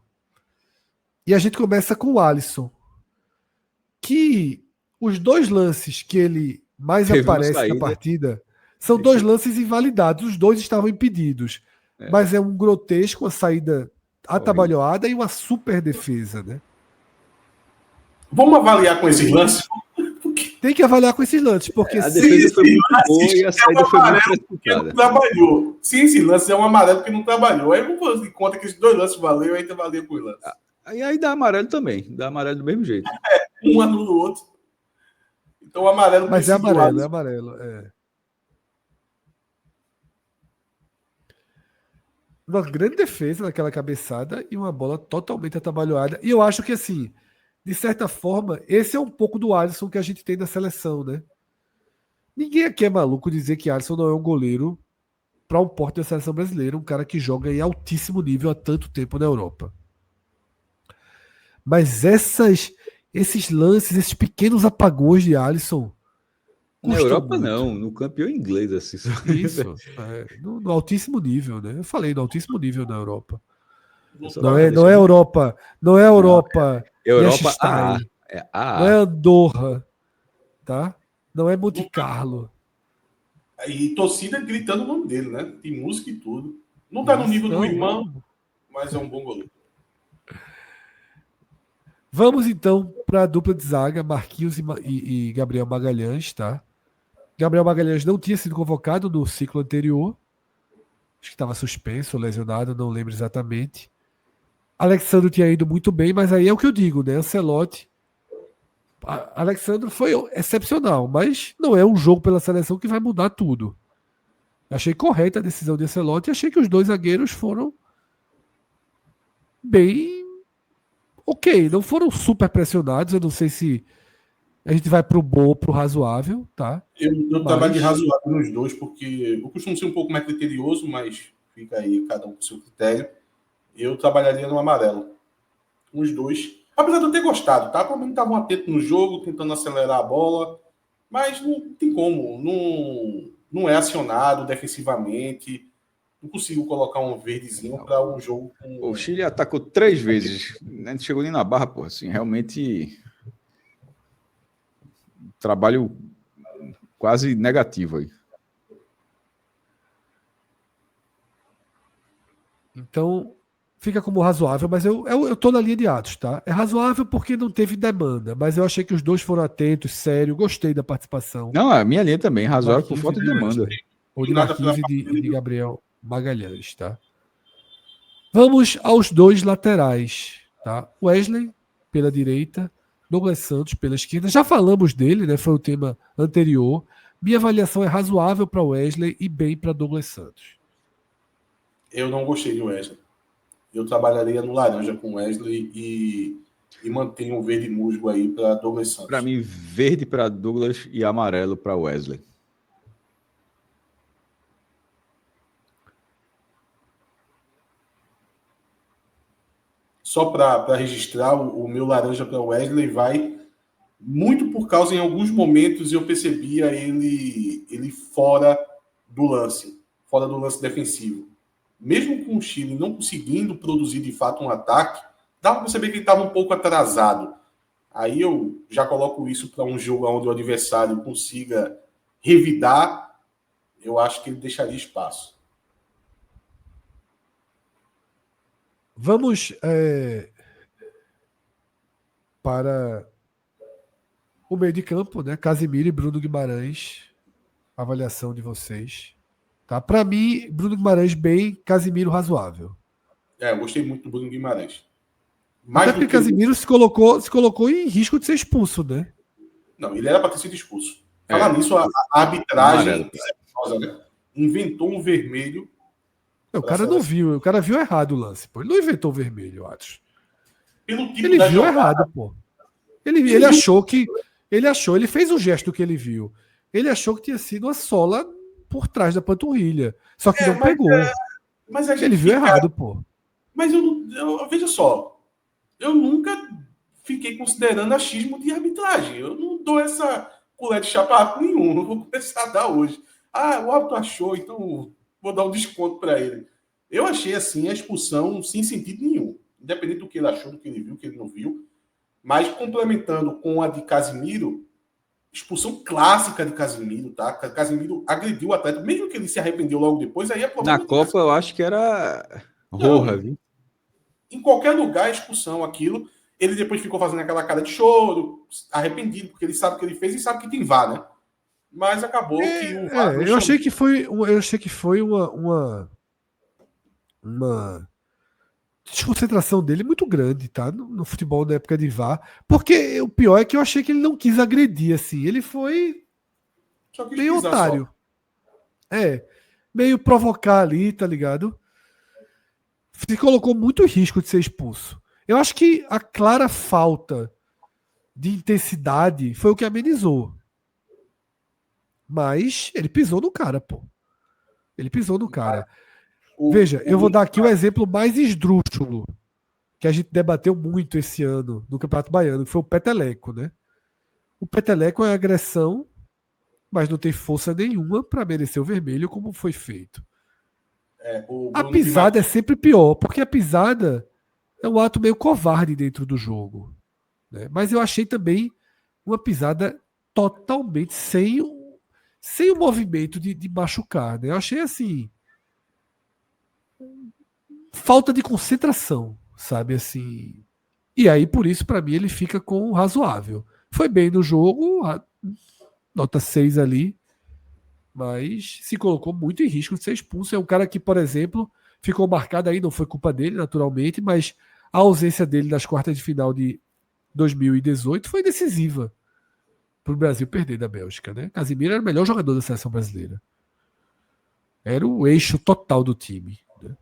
e a gente começa com o Alisson, que os dois lances que ele mais aparece na partida são dois lances invalidados, os dois estavam impedidos, mas é um grotesco, uma saída atabalhoada e uma super defesa, né? Vamos avaliar com esses lances? Tem que avaliar com esses lances, porque a defesa foi muito boa e a saída foi muito precipitada. Não trabalhou. Se esse lance é um amarelo que não trabalhou, aí vamos fazer de conta que esses dois lances valeu, aí valia com o lance. Aí dá amarelo também, dá amarelo do mesmo jeito. Um anula o outro. Então o amarelo... Mas é amarelo. Uma grande defesa naquela cabeçada e uma bola totalmente atabalhoada. E eu acho que, assim, de certa forma, esse é um pouco do Alisson que a gente tem na seleção, né? Ninguém aqui é maluco dizer que Alisson não é um goleiro para um porte da seleção brasileira, um cara que joga em altíssimo nível há tanto tempo na Europa. Mas esses lances, esses pequenos apagões de Alisson. Na custam Europa, muito. não. No campeão inglês, assim. Isso. No altíssimo nível, né? Eu falei no altíssimo nível na Europa. Não Só Não tá- é, não é deixando- Europa. Não é Não, Europa. Europa AA. Liechtenstein. É Não é AA. Andorra. Tá? Não é Monte não tá- Carlo. E torcida gritando o nome dele, né? Tem música e tudo. Não tá no Isso. nível do Não, irmão, mas é um bom goleiro. vamos então para a dupla de zaga, Marquinhos e Gabriel Magalhães, tá? Gabriel Magalhães não tinha sido convocado no ciclo anterior. Acho que estava suspenso, lesionado, não lembro exatamente. Alexandre tinha ido muito bem, mas aí é o que eu digo, né? Ancelotti. Alexandre foi excepcional, mas não é um jogo pela seleção que vai mudar tudo. Achei correta a decisão de Ancelotti e achei que os dois zagueiros foram bem ok. Não foram super pressionados. Eu não sei se a gente vai pro bom ou pro razoável, tá? Eu Mas- trabalho de razoável nos dois, porque eu costumo ser um pouco mais criterioso, mas fica aí cada um com o seu critério. Eu trabalharia no amarelo. Os dois. Apesar de eu ter gostado, tá? Pelo menos estavam atentos no jogo, tentando acelerar a bola. Mas não tem como. Não é acionado defensivamente. Não consigo colocar um verdezinho para um jogo O com. Chile atacou 3 vezes. Não chegou nem na barra, pô. Assim, realmente. Trabalho quase negativo aí. Então, fica como razoável, mas eu tô na linha de Atos, tá? É razoável porque não teve demanda, mas eu achei que os dois foram atentos, sério, gostei da participação. Não, a minha linha também, razoável por Marquinhos falta e de demanda. Ou de Nada Marquinhos pela e de Gabriel Magalhães, tá? Vamos aos dois laterais, tá? Wesley pela direita, Douglas Santos pela esquerda. Já falamos dele, né? Foi o tema anterior. Minha avaliação é razoável para Wesley e bem para Douglas Santos. Eu não gostei de Wesley. Eu trabalharia no laranja com Wesley e mantenho o verde musgo aí para Douglas Santos. Para mim, verde para Douglas e amarelo para Wesley. Só para registrar, o meu laranja para Wesley vai muito por causa, em alguns momentos, eu percebia ele fora do lance defensivo. Mesmo com o Chile não conseguindo produzir de fato um ataque, dá para perceber que ele estava um pouco atrasado. Aí eu já coloco isso para um jogo onde o adversário consiga revidar, eu acho que ele deixaria espaço. Vamos para o meio de campo, né? Casimiro e Bruno Guimarães. Avaliação de vocês. Tá? Para mim, Bruno Guimarães bem, Casimiro razoável. Eu gostei muito do Bruno Guimarães. Até porque Casimiro se colocou em risco de ser expulso, né? Não, ele era para ter sido expulso. Falar nisso, a arbitragem né? Inventou um vermelho. O cara não viu, o cara viu errado o lance, pô. Ele não inventou o vermelho, eu acho. Pelo tipo Ele da viu jogada, errado, pô. Ele achou que. Ele fez o gesto que ele viu. Ele achou que tinha sido uma sola por trás da panturrilha. Só que não pegou. Mas a gente Ele viu errado, pô. Mas veja só, eu nunca fiquei considerando achismo de arbitragem. Eu não dou essa colher de chapa nenhum. Não vou começar a dar hoje. O árbitro achou, então vou dar um desconto para ele. Eu achei assim a expulsão sem sentido nenhum. Independente do que ele achou, do que ele viu, do que ele não viu. Mas complementando com a de Casimiro, expulsão clássica de Casimiro, tá? Casimiro agrediu o atleta, mesmo que ele se arrependeu logo depois, aí é problema Na Copa eu acho que era Roja, viu? Em qualquer lugar, expulsão, aquilo. Ele depois ficou fazendo aquela cara de choro, arrependido, porque ele sabe o que ele fez e sabe que tem VAR, né? Mas acabou que o VAR não eu chamou. achei que foi uma desconcentração dele muito grande, tá? No futebol da época de VAR. Porque o pior é que eu achei que ele não quis agredir, assim. Ele foi Só quis meio pisar otário. Meio provocar ali, tá ligado? Se colocou muito em risco de ser expulso. Eu acho que a clara falta de intensidade foi o que amenizou. Mas ele pisou no cara, pô. Ele pisou no cara. Veja, eu vou dar aqui o exemplo mais esdrúxulo. que a gente debateu muito esse ano no Campeonato Baiano, que foi o peteleco, né? O peteleco é agressão, mas não tem força nenhuma para merecer o vermelho, como foi feito. O A Bruno pisada é Guimarães, sempre pior, porque a pisada é um ato meio covarde dentro do jogo, né? Mas eu achei também uma pisada totalmente sem o movimento de machucar, né? Eu achei assim, falta de concentração, sabe assim. E aí, por isso, para mim, ele fica com o razoável. Foi bem no jogo, nota 6 ali, mas se colocou muito em risco de ser expulso. É um cara que, por exemplo, ficou marcado aí, não foi culpa dele, naturalmente, mas a ausência dele nas quartas de final de 2018 foi decisiva para o Brasil perder da Bélgica, né? Casemiro era o melhor jogador da seleção brasileira. Era o eixo total do time. Né?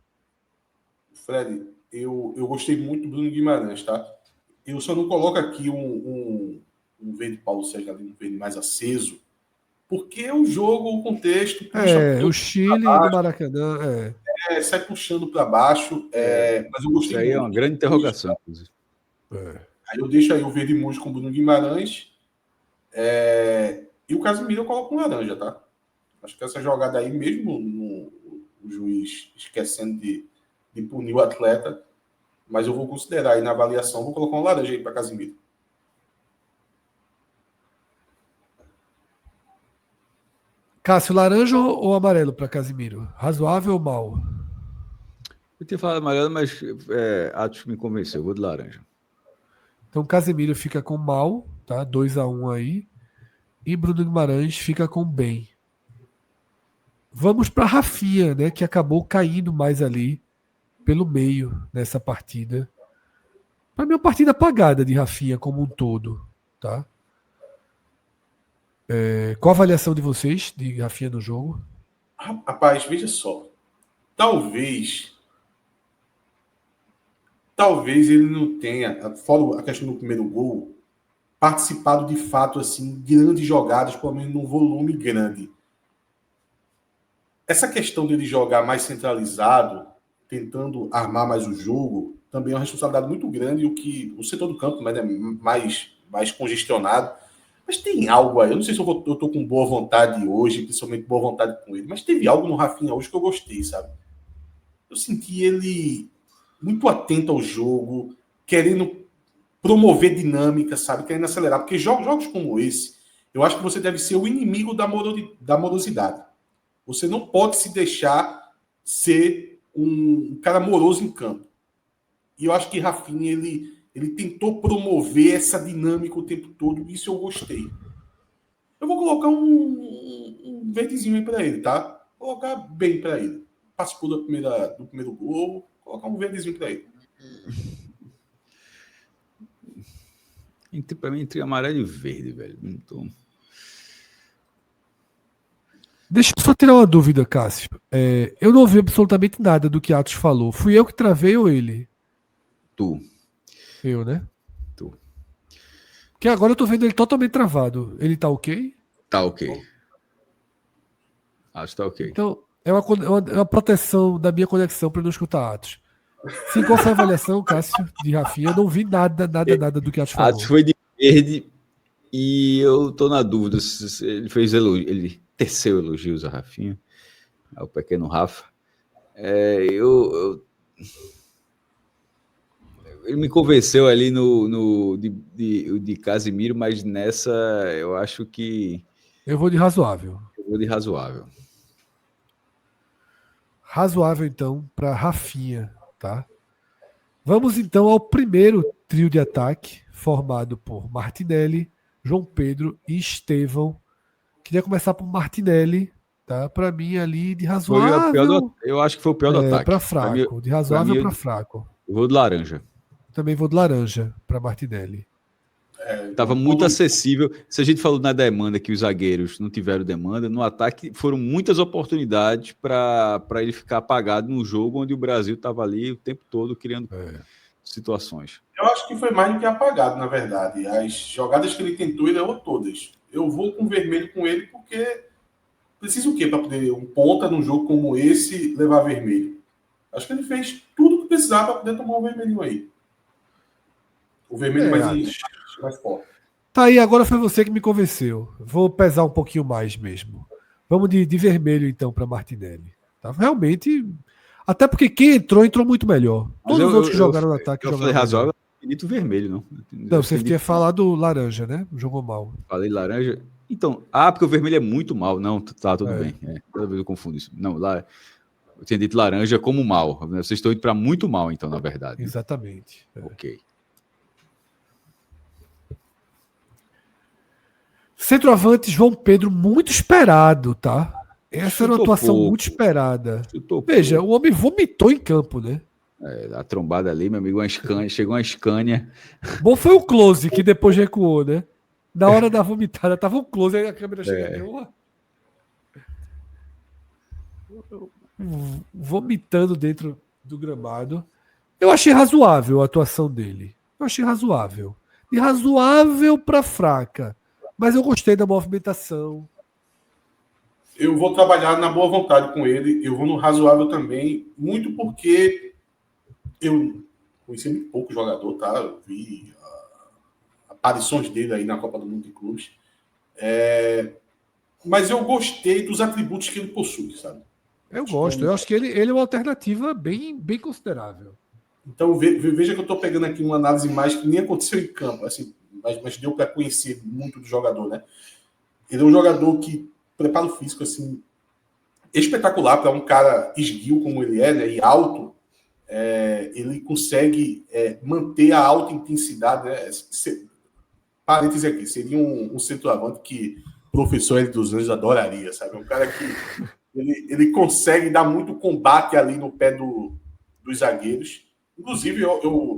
Fred, eu gostei muito do Bruno Guimarães, tá? Eu só não coloco aqui um verde Paulo Sérgio ali, um verde mais aceso, porque o jogo, o contexto, puxa O todo Chile no Maracanã. sai puxando para baixo. Mas eu Isso gostei aí é uma muito. grande interrogação, inclusive. Aí eu deixo aí o verde musgo com o Bruno Guimarães. E o Casemiro eu coloco com laranja, tá? Acho que essa jogada aí, mesmo o juiz esquecendo de punir o atleta, mas eu vou considerar aí na avaliação, vou colocar um laranja aí para Casemiro. Cássio, laranja ou amarelo para Casimiro? Razoável ou mal? Eu tinha falado amarelo, mas Atos me convenceu. Eu vou de laranja. Então Casemiro fica com mal, tá? 2-1 aí. E Bruno Guimarães fica com bem. Vamos para Rafinha, né? Que acabou caindo mais ali pelo meio nessa partida. Para mim, é uma partida apagada de Rafinha como um todo, tá? Qual a avaliação de vocês de Rafinha no jogo? Rapaz, veja só. Talvez ele não tenha, fora a questão do primeiro gol, participado de fato assim grandes jogadas, pelo menos num volume grande. Essa questão dele jogar mais centralizado, tentando armar mais o jogo, também é uma responsabilidade muito grande, o setor do campo é mais congestionado. Mas tem algo aí, eu não sei se eu tô com boa vontade hoje, principalmente boa vontade com ele, mas teve algo no Rafinha hoje que eu gostei, sabe? Eu senti ele muito atento ao jogo, querendo promover dinâmica, sabe? Querendo acelerar. Porque jogos como esse, eu acho que você deve ser o inimigo da morosidade. Você não pode se deixar ser um cara moroso em campo. E eu acho que Rafinha, ele tentou promover essa dinâmica o tempo todo, e isso eu gostei. Eu vou colocar um verdezinho aí para ele, tá? Vou colocar bem para ele. Participou do primeiro gol, vou colocar um verdezinho para ele. Para mim, entre amarelo e verde, velho. Então... Deixa eu só tirar uma dúvida, Cássio. Eu não ouvi absolutamente nada do que Atos falou. Fui eu que travei ou ele? Tu. Eu, né? Tu. Porque agora eu tô vendo ele totalmente travado. Ele tá ok? Tá ok. Acho que tá ok. Então, é uma proteção da minha conexão para não escutar Atos. Sim, qual foi a avaliação, Cássio, de Rafinha? Eu não vi nada do que Atos falou. Atos foi de verde e eu tô na dúvida se ele fez elogio, ele teceu elogios a Rafinha, ao pequeno Rafa. Ele me convenceu ali de Casemiro, mas nessa eu acho que... Eu vou de razoável. Eu vou de razoável. Razoável, então, para Rafinha, tá? Vamos, então, ao primeiro trio de ataque, formado por Martinelli, João Pedro e Estevão. Queria começar por Martinelli, tá? Para mim, ali, de razoável... Eu acho que foi o pior do ataque. Para fraco, de razoável para fraco. Eu vou de laranja. Também vou de laranja para Martinelli. Estava muito acessível. Se a gente falou na demanda que os zagueiros não tiveram demanda, no ataque foram muitas oportunidades para ele ficar apagado num jogo onde o Brasil estava ali o tempo todo criando situações. Eu acho que foi mais do que apagado, na verdade. As jogadas que ele tentou, ele errou todas. Eu vou com vermelho com ele porque precisa o quê para poder um ponta num jogo como esse levar vermelho? Acho que ele fez tudo que precisava para poder tomar um vermelhinho aí. O vermelho mais forte. Tá aí, agora foi você que me convenceu. Vou pesar um pouquinho mais mesmo. Vamos de vermelho, então, para Martinelli. Tá? Realmente. Até porque quem entrou muito melhor. Mas Todos os outros que jogaram no ataque eu jogaram falei razoável, melhor. dito vermelho, não. Não, você tinha falado laranja, né? Jogou mal. Falei laranja. Então, porque o vermelho é muito mal. Não, tá, tudo bem. Toda vez eu confundo isso. Não, lá. Eu tinha dito laranja como mal. Vocês estão indo para muito mal, então, na verdade. Exatamente. Ok. Centroavante João Pedro, muito esperado, tá? Essa era uma atuação muito esperada. Veja, o homem vomitou em campo, né? A trombada ali, meu amigo, chegou uma Scania. Bom foi o close, que depois recuou, né? Na hora da vomitada, tava o close, aí a câmera chega vomitando dentro do gramado. Eu achei razoável a atuação dele. Eu achei razoável. De razoável para fraca. Mas eu gostei da movimentação. Eu vou trabalhar na boa vontade com ele. Eu vou no razoável também. Muito porque eu conheci muito pouco jogador, tá? Eu vi aparições dele aí na Copa do Mundo de Clubes. Mas eu gostei dos atributos que ele possui, sabe? Eu gosto. Eu acho que ele é uma alternativa bem considerável. Então, veja que eu estou pegando aqui uma análise mais que nem aconteceu em campo, assim, mas deu para conhecer muito do jogador, né? Ele é um jogador que preparo físico assim espetacular para um cara esguio como ele é, né? E alto. Ele consegue manter a alta intensidade, né? Parênteses aqui, seria um centroavante que o professor Hélio dos Anjos adoraria, sabe? Um cara que ele consegue dar muito combate ali no pé dos zagueiros. Inclusive,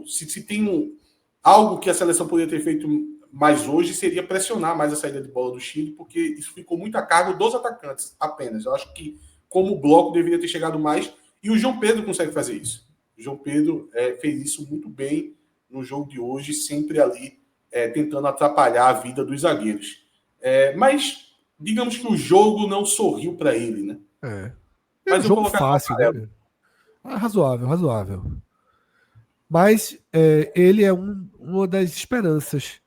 se tem algo que a seleção poderia ter feito mais hoje, seria pressionar mais a saída de bola do Chile, porque isso ficou muito a cargo dos atacantes apenas. Eu acho que, como bloco, deveria ter chegado mais, e o João Pedro consegue fazer isso. O João Pedro fez isso muito bem no jogo de hoje, sempre ali tentando atrapalhar a vida dos zagueiros. Mas, digamos que o jogo não sorriu para ele, né? Mas um jogo fácil, né? Razoável. Mas ele é uma das esperanças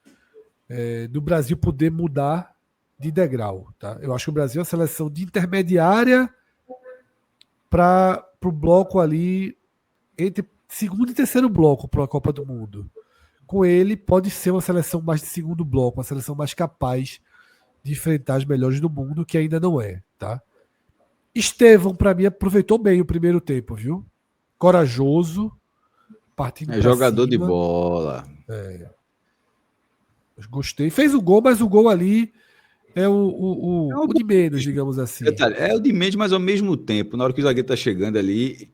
do Brasil poder mudar de degrau. Tá? Eu acho que o Brasil é uma seleção de intermediária para o bloco ali entre segundo e terceiro bloco para a Copa do Mundo. Com ele, pode ser uma seleção mais de segundo bloco, uma seleção mais capaz de enfrentar as melhores do mundo, que ainda não é. Tá? Estevão, para mim, aproveitou bem o primeiro tempo, viu? Corajoso, partindo jogador cima. De bola. Gostei. Fez o gol, mas o gol ali é o de menos, digamos assim. É o de menos, mas ao mesmo tempo, na hora que o zagueiro tá chegando ali,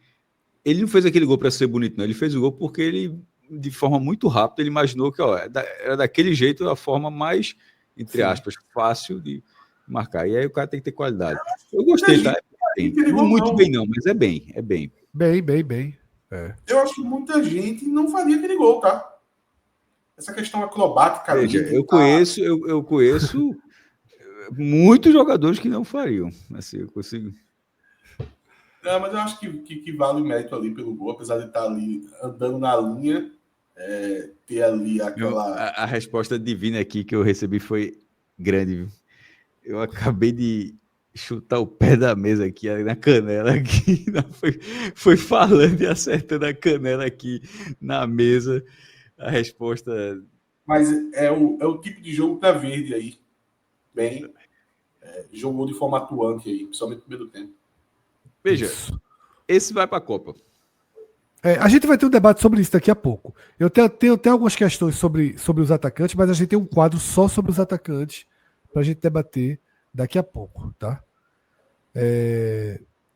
ele não fez aquele gol para ser bonito, não. Ele fez o gol porque ele, de forma muito rápida, ele imaginou que era daquele jeito a forma mais, entre aspas, fácil de marcar. E aí o cara tem que ter qualidade. Eu gostei, tá? Não muito bem, não, mas é bem. Bem. Eu acho que muita gente não faria aquele gol, tá? Essa questão acrobática. Veja, eu conheço muitos jogadores que não fariam. Assim, eu consigo. Mas eu acho que vale o mérito ali pelo gol, apesar de estar ali andando na linha, ter ali aquela. A resposta divina aqui que eu recebi foi grande, viu? Eu acabei de chutar o pé da mesa aqui, na canela aqui. Foi falando e acertando a canela aqui na mesa. A resposta. Mas é o tipo de jogo para verde aí. Bem, jogou de forma atuante aí, principalmente no primeiro tempo. Veja, esse vai para a Copa. A gente vai ter um debate sobre isso daqui a pouco. Eu tenho até algumas questões sobre os atacantes, mas a gente tem um quadro só sobre os atacantes para a gente debater daqui a pouco, tá?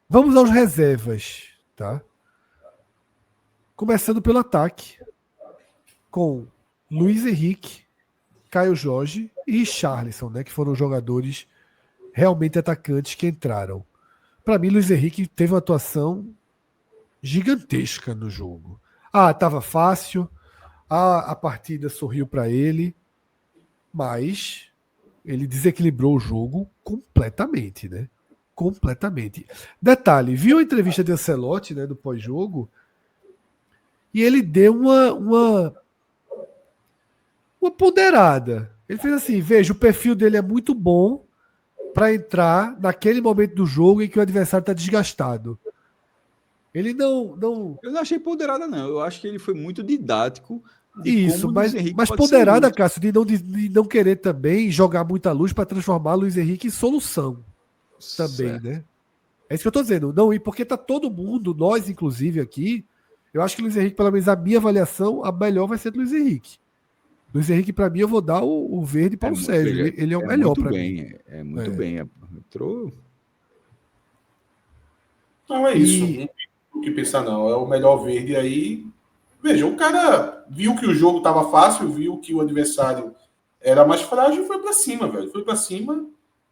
Vamos aos reservas, tá? Começando pelo ataque, com Luiz Henrique, Caio Jorge e Richarlison, né, que foram jogadores realmente atacantes que entraram. Para mim, Luiz Henrique teve uma atuação gigantesca no jogo. Estava fácil, a partida sorriu para ele, mas ele desequilibrou o jogo completamente, né? Completamente. Detalhe, viu a entrevista de Ancelotti, né, do pós-jogo, e ele deu uma Uma ponderada. Ele fez assim: veja, o perfil dele é muito bom para entrar naquele momento do jogo em que o adversário está desgastado. Ele não. Eu não achei ponderada, não. Eu acho que ele foi muito didático de Isso, como o Luiz Henrique mas pode ser ponderada, útil. Cássio, de não querer também jogar muita luz para transformar Luiz Henrique em solução também, Certo. né? É isso que eu tô dizendo. Não, e porque tá todo mundo, nós inclusive aqui, eu acho que Luiz Henrique, pelo menos a minha avaliação, a melhor vai ser do Luiz Henrique. Luiz Henrique, para mim, eu vou dar o verde para o Sérgio. Veja, Ele é o melhor muito para mim. bem, é muito bem. Entrou. Não é isso. E Não tem o que pensar, não. É o melhor verde aí. Veja, o cara viu que o jogo estava fácil, viu que o adversário era mais frágil e foi para cima, velho. Foi para cima,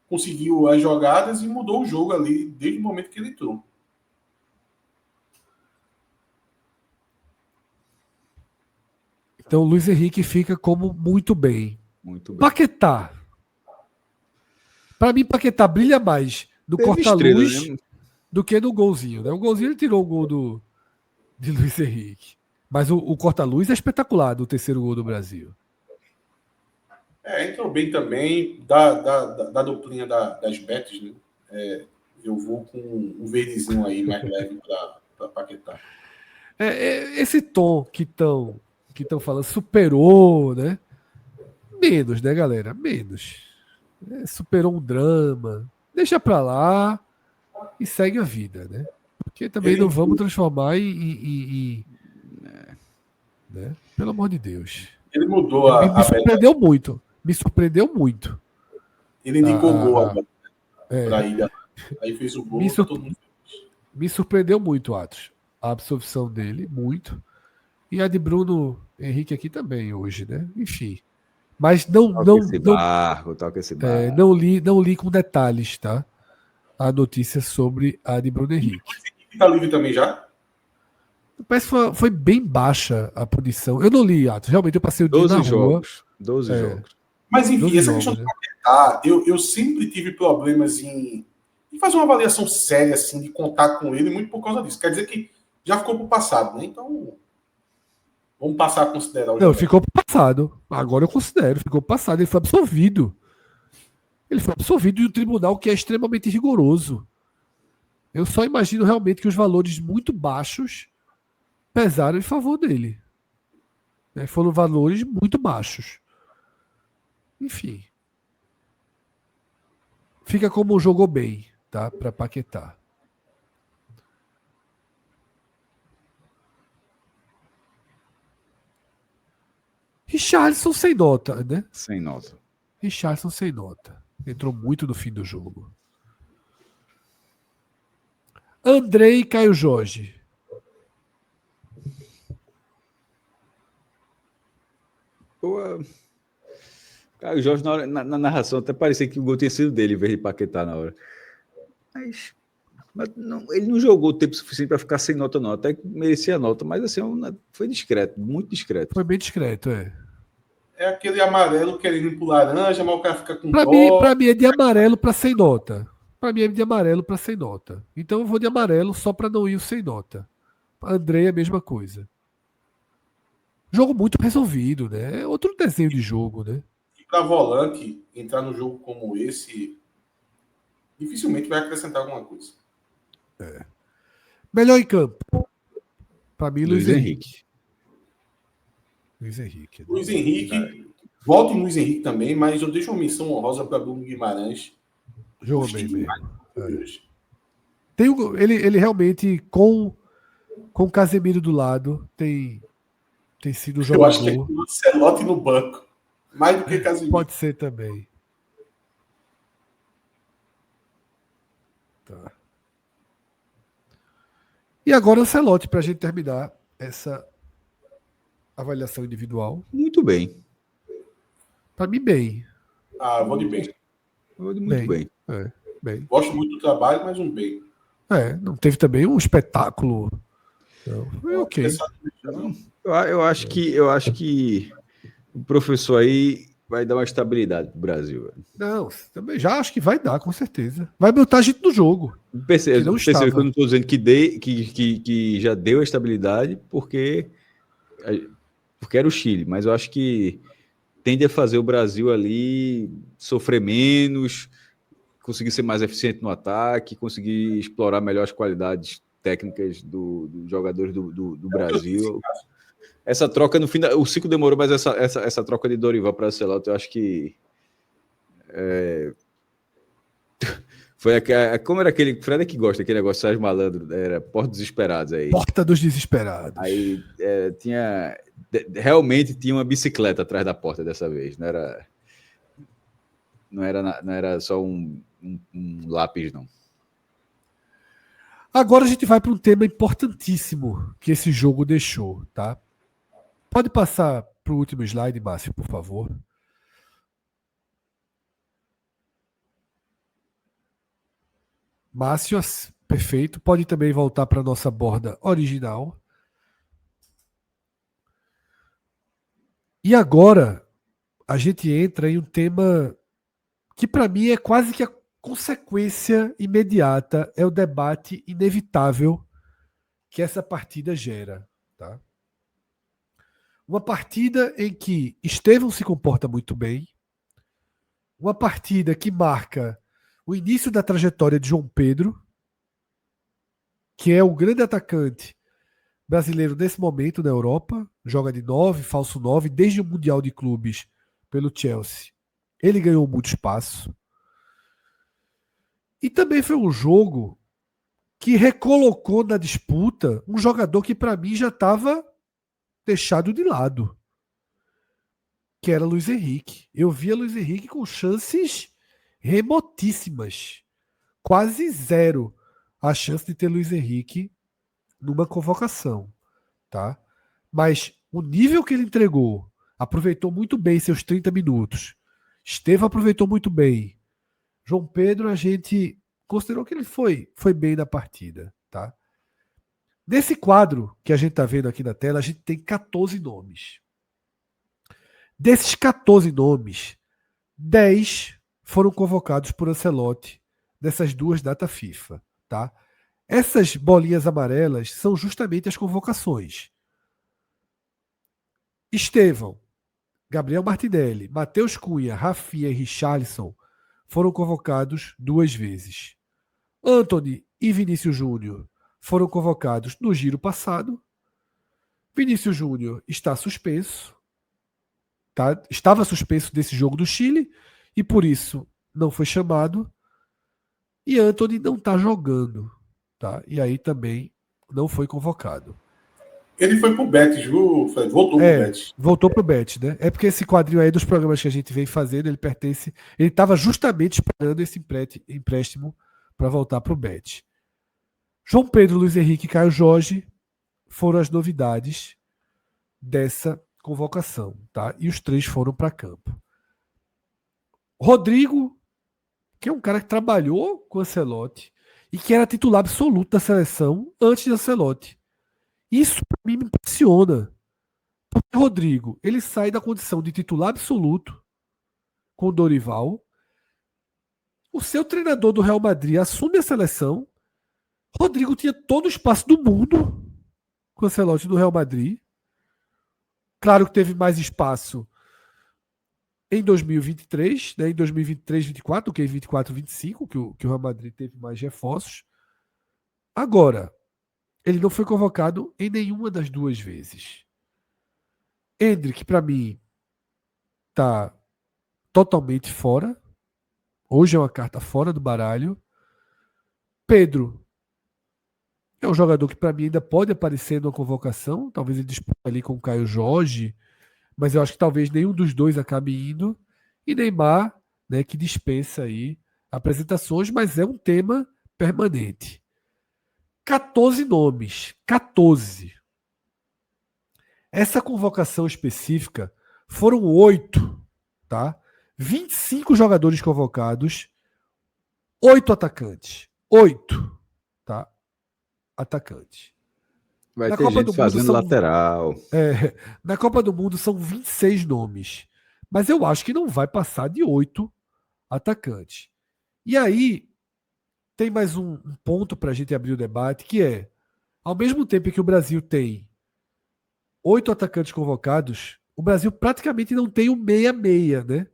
conseguiu as jogadas e mudou o jogo ali desde o momento que ele entrou. então o Luiz Henrique fica como muito bem. Muito bem. Paquetá. Para mim, Paquetá brilha mais no Teve estrela, corta-luz né? do que no golzinho, né? O golzinho ele tirou o gol de Luiz Henrique. Mas o corta-luz é espetacular do terceiro gol do Brasil. Entrou bem também, da duplinha das betes, né? Eu vou com um verdezinho aí mais leve para Paquetá. Esse tom que estão falando, superou, né? Menos, né, galera? Menos. Superou um drama. Deixa pra lá e segue a vida, né? Porque também não vamos transformar né? Pelo amor de Deus. Ele mudou Me surpreendeu muito. Me surpreendeu muito. Ele indicou o gol agora É. para ilha. Aí fez o gol, tá todo mundo feliz. Me surpreendeu muito, Atos. A absorção dele, muito. E a de Bruno Henrique aqui também, hoje, né? Enfim. Mas Toca esse barco. não li com detalhes, tá? A notícia sobre a de Bruno Henrique. Tá livre também já? Parece que foi bem baixa a punição. Eu não li, Atos. Realmente eu passei o dia 12 na jogos. rua. 12 jogos. Mas enfim, 12 essa jogos, questão do né? Paquetá, eu sempre tive problemas em fazer uma avaliação séria, assim, de contar com ele, muito por causa disso. Quer dizer que já ficou pro passado, né? Então, vamos passar a considerar o Não, jogador. ficou pro passado. Agora eu considero, ficou pro passado. Ele foi absolvido. Ele foi absolvido de um tribunal que é extremamente rigoroso. Eu só imagino realmente que os valores muito baixos pesaram em favor dele. Né? Foram valores muito baixos. Enfim. Fica como jogou bem, tá? Para Paquetá. Richarlison sem nota, né? Sem nota. Richarlison sem nota. Entrou muito no fim do jogo. Andrei e Caio Jorge. Caio Jorge, na narração, até parecia que o gol tinha sido dele, em vez de Paquetá na hora. Mas não, ele não jogou o tempo suficiente para ficar sem nota, não. Até que merecia nota, mas assim, foi discreto, muito discreto. Foi bem discreto, é. É aquele amarelo querendo ir pro laranja, mas o cara fica com Pra dó. mim é de amarelo para sem nota. Pra mim é de amarelo para sem nota. Então eu vou de amarelo só para não ir o sem nota. Andrei é a mesma coisa. Jogo muito resolvido, né? É outro desenho de jogo, né? E para volante, entrar no jogo como esse, dificilmente vai acrescentar alguma coisa. Melhor em campo. Pra mim, Luiz Henrique. Luiz Henrique. Né? Luiz Henrique, volta em Luiz Henrique também, mas eu deixo uma menção honrosa para Bruno Guimarães. Jogou Gostei bem demais mesmo. hoje. Ele realmente, com o Casemiro do lado, tem sido um Eu acho que é jogador. o Ancelotti no banco. Mais do que Casemiro. Pode ser também. Tá. E agora o Ancelotti, para a gente terminar essa avaliação individual. Muito bem. Para mim, bem. Vou de bem. Muito bem. Bem. Gosto muito do trabalho, mas um bem. Não teve também um espetáculo. Não, foi ok. Eu acho que o professor aí vai dar uma estabilidade pro Brasil. Velho. Não, também já acho que vai dar, com certeza. Vai botar a gente no jogo. Percebe que eu não estou dizendo que já deu a estabilidade porque era o Chile, mas eu acho que tende a fazer o Brasil ali sofrer menos, conseguir ser mais eficiente no ataque, conseguir explorar melhor as qualidades técnicas dos jogadores do Brasil. Essa troca, no fim, o ciclo demorou, mas essa troca de Dorival para Ancelotti, eu acho que foi como era aquele Fred que gosta daquele negócio, Sérgio Malandro, era Porta dos Desesperados aí. Porta dos Desesperados. Aí realmente tinha uma bicicleta atrás da porta dessa vez, não era só um lápis, não. Agora a gente vai para um tema importantíssimo que esse jogo deixou, tá? Pode passar para o último slide, Márcio, por favor. Márcio, perfeito. Pode também voltar para a nossa borda original. E agora a gente entra em um tema que para mim é quase que a consequência imediata, é o debate inevitável que essa partida gera. Tá? Uma partida em que Estevão se comporta muito bem, uma partida que marca o início da trajetória de João Pedro, que é o grande atacante brasileiro nesse momento na Europa, joga de 9, falso 9, desde o Mundial de Clubes pelo Chelsea. Ele ganhou muito espaço. E também foi um jogo que recolocou na disputa um jogador que para mim já estava deixado de lado, que era Luiz Henrique. Eu via Luiz Henrique com chances remotíssimas, quase zero a chance de ter Luiz Henrique numa convocação, tá? Mas o nível que ele entregou, aproveitou muito bem seus 30 minutos. Estevão aproveitou muito bem. João Pedro, a gente considerou que ele foi bem na partida, tá? Nesse quadro que a gente está vendo aqui na tela, a gente tem 14 nomes. Desses 14 nomes, 10 foram convocados por Ancelotti nessas duas datas FIFA, tá? Essas bolinhas amarelas são justamente as convocações. Estevão, Gabriel Martinelli, Matheus Cunha, Rafinha e Richarlison foram convocados 2 vezes. Antony e Vinícius Júnior foram convocados no giro passado. Vinícius Júnior está suspenso. Tá? Estava suspenso desse jogo do Chile e por isso não foi chamado. E Antony não está jogando. Tá? E aí também não foi convocado. Ele foi pro Bet, viu? Voltou pro Bet. Voltou pro Bet, né? É porque esse quadrinho aí dos programas que a gente vem fazendo, ele estava justamente esperando esse empréstimo para voltar pro Bet. João Pedro, Luiz Henrique e Caio Jorge foram as novidades dessa convocação, tá? E os 3 foram para campo. Rodrigo, que é um cara que trabalhou com o Ancelotti e que era titular absoluto da seleção antes de Ancelotti. Isso para mim me impressiona. Porque o Rodrigo, ele sai da condição de titular absoluto com o Dorival. O seu treinador do Real Madrid assume a seleção. Rodrigo tinha todo o espaço do mundo com o Ancelotti do Real Madrid. Claro que teve mais espaço em 2023, né? Em 2023, 24, que em 24, 25, que o Real Madrid teve mais reforços. Agora, ele não foi convocado em nenhuma das 2 vezes. Endrick, para mim, tá totalmente fora. Hoje é uma carta fora do baralho. Pedro é um jogador que para mim ainda pode aparecer numa convocação. Talvez ele dispute ali com o Caio Jorge, mas eu acho que talvez nenhum dos 2 acabe indo. E Neymar, né, que dispensa aí apresentações, mas é um tema permanente. 14 nomes. 14. Essa convocação específica foram 8, tá? 25 jogadores convocados, 8 atacantes. 8, tá? Atacantes. Vai ter gente fazendo lateral. Na Copa do Mundo são 26 nomes. Mas eu acho que não vai passar de 8 atacantes. E aí, tem mais um ponto para a gente abrir o debate, que é, ao mesmo tempo que o Brasil tem 8 atacantes convocados, o Brasil praticamente não tem o meia-meia, né?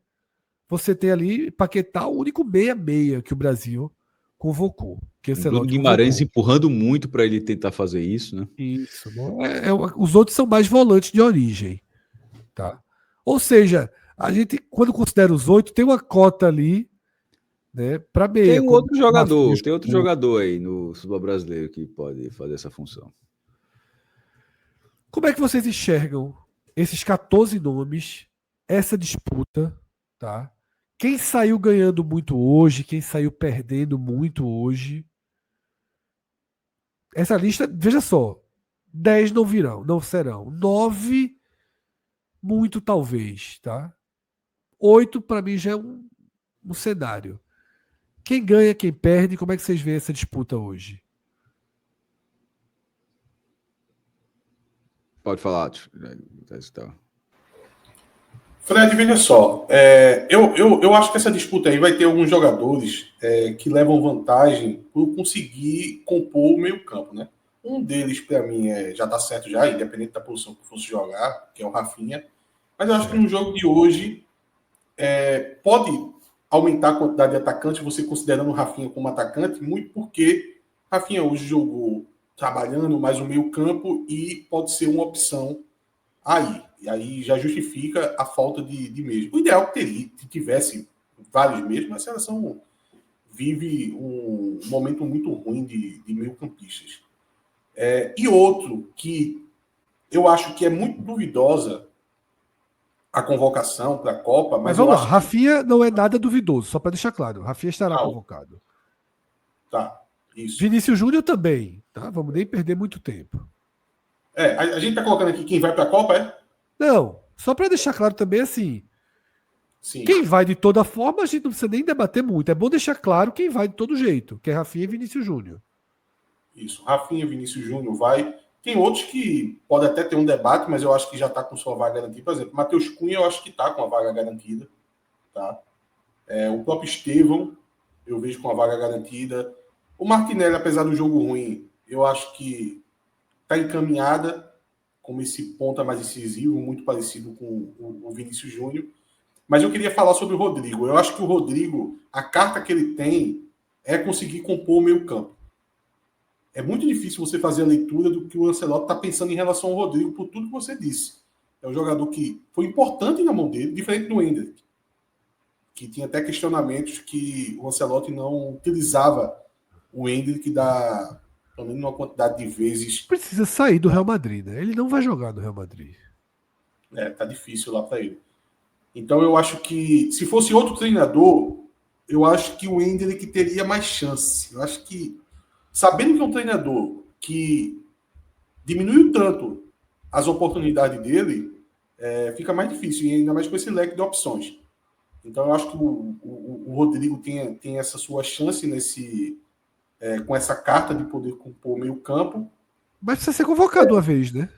Você tem ali Paquetá, o único meia-meia que o Brasil convocou. Que O Bruno Ancelotti Guimarães convocou. empurrando muito para ele tentar fazer isso, né? Isso. Os outros são mais volantes de origem. Tá? Ou seja, a gente, quando considera os 8, tem uma cota ali, né, para meia. Tem outro jogador, Rafinha, aí no futebol brasileiro que pode fazer essa função. Como é que vocês enxergam esses 14 nomes, essa disputa, tá? Quem saiu ganhando muito hoje, quem saiu perdendo muito hoje? Essa lista, veja só, 10 não virão, não serão. 9, muito talvez, tá? 8 para mim já é um cenário. Quem ganha, quem perde, como é que vocês veem essa disputa hoje? Pode falar, Fred, veja só, eu acho que essa disputa aí vai ter alguns jogadores que levam vantagem por conseguir compor o meio-campo, né? Um deles, para mim, já está certo já, independente da posição que fosse jogar, que é o Rafinha. Mas eu acho que no jogo de hoje pode aumentar a quantidade de atacantes, você considerando o Rafinha como atacante, muito porque Rafinha hoje jogou trabalhando mais o meio-campo e pode ser uma opção aí. E aí já justifica a falta de mesmo. O ideal que tivesse vários mesmos, mas a seleção vive um momento muito ruim de meio-campistas. E outro que eu acho que é muito duvidosa a convocação para a Copa, Mas mas eu vamos lá, acho Rafinha não é nada duvidoso, só para deixar claro. Rafinha estará que... convocado. Tá, isso. Vinícius Júnior também, tá? Vamos nem perder muito tempo. A gente está colocando aqui quem vai para a Copa, é? Não, só para deixar claro também assim, Sim. quem vai de toda forma, a gente não precisa nem debater muito. É bom deixar claro quem vai de todo jeito, que é Rafinha e Vinícius Júnior. Isso, Rafinha, Vinícius Júnior vai. Tem outros que pode até ter um debate, mas eu acho que já está com sua vaga garantida. Por exemplo, Matheus Cunha, eu acho que está com a vaga garantida. Tá? O próprio Estevão, eu vejo com a vaga garantida. O Martinelli, apesar do jogo ruim, eu acho que está encaminhada como esse ponta mais incisivo, muito parecido com o Vinícius Júnior. Mas eu queria falar sobre o Rodrigo. Eu acho que o Rodrigo, a carta que ele tem é conseguir compor o meio campo. É muito difícil você fazer a leitura do que o Ancelotti está pensando em relação ao Rodrigo, por tudo que você disse. É um jogador que foi importante na mão dele, diferente do Endrick, que tinha até questionamentos que o Ancelotti não utilizava o Endrick pelo menos uma quantidade de vezes. Precisa sair do Real Madrid, né? Ele não vai jogar no Real Madrid. Tá difícil lá para ele. Então eu acho que, se fosse outro treinador, eu acho que o Endrick teria mais chance. Eu acho que, sabendo que é um treinador que diminuiu tanto as oportunidades dele, fica mais difícil, e ainda mais com esse leque de opções. Então eu acho que o Rodrigo tem essa sua chance com essa carta de poder compor meio campo. Mas precisa ser convocado uma vez, né?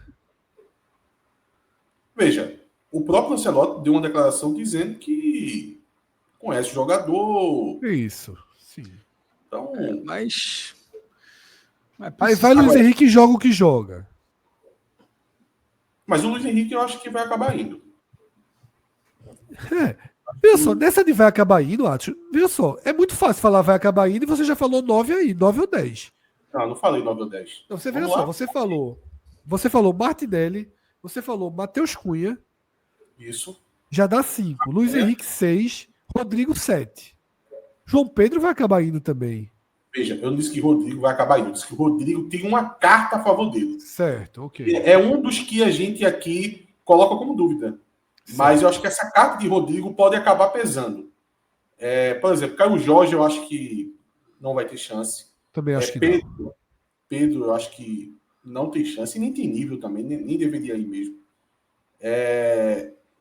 Veja, o próprio Ancelotti deu uma declaração dizendo que conhece o jogador. Isso, sim. Então, Mas aí vai Luiz Henrique e joga o que joga. Mas o Luiz Henrique eu acho que vai acabar indo. Veja só, nessa de vai acabar indo, Atos, veja só, é muito fácil falar vai acabar indo e você já falou 9 aí, 9 ou 10. Não falei 9 ou 10. Então, você veja só, você falou Martinelli, você falou Matheus Cunha. Isso. Já dá 5. Luiz Henrique 6, Rodrigo 7. João Pedro vai acabar indo também. Veja, eu não disse que Rodrigo vai acabar indo, eu disse que o Rodrigo tem uma carta a favor dele. Certo, ok. É um dos que a gente aqui coloca como dúvida. Certo. Mas eu acho que essa carta de Rodrigo pode acabar pesando. Por exemplo, Caio Jorge, eu acho que não vai ter chance. Também acho que não. Pedro, eu acho que não tem chance, e nem tem nível também, nem deveria ir mesmo.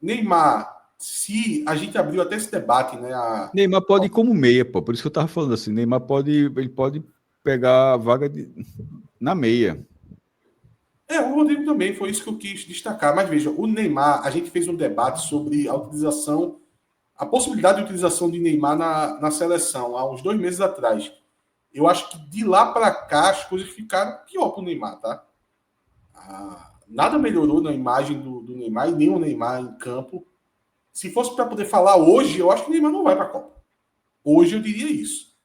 Neymar, se a gente abriu até esse debate, né? Neymar pode ir como meia, pô. Por isso que eu tava falando assim. Neymar ele pode pegar a vaga na meia. O Rodrigo também, foi isso que eu quis destacar. Mas veja, o Neymar, a gente fez um debate sobre a possibilidade de utilização de Neymar na seleção, há uns 2 meses atrás. Eu acho que de lá para cá as coisas ficaram pior para o Neymar, tá? Nada melhorou na imagem do Neymar e nem o Neymar em campo. Se fosse para poder falar hoje, eu acho que o Neymar não vai para a Copa. Hoje eu diria isso.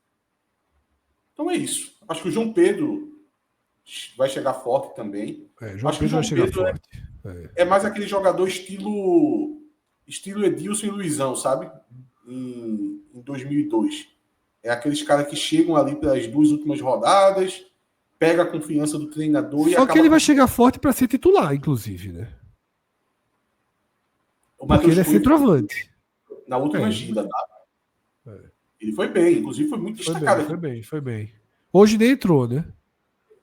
Então é isso. Acho que o João Pedro vai chegar forte também. João acho que Pedro o vai chegar forte. É mais aquele jogador estilo Edilson e Luizão, sabe? Em 2002. É aqueles caras que chegam ali pelas 2 últimas rodadas, pega a confiança do treinador e Só acaba... que ele vai chegar forte para ser titular, inclusive, né? Porque ele é centroavante. Na última gira, tá? Ele foi bem, inclusive foi muito destacado. Foi bem. Hoje nem entrou, né?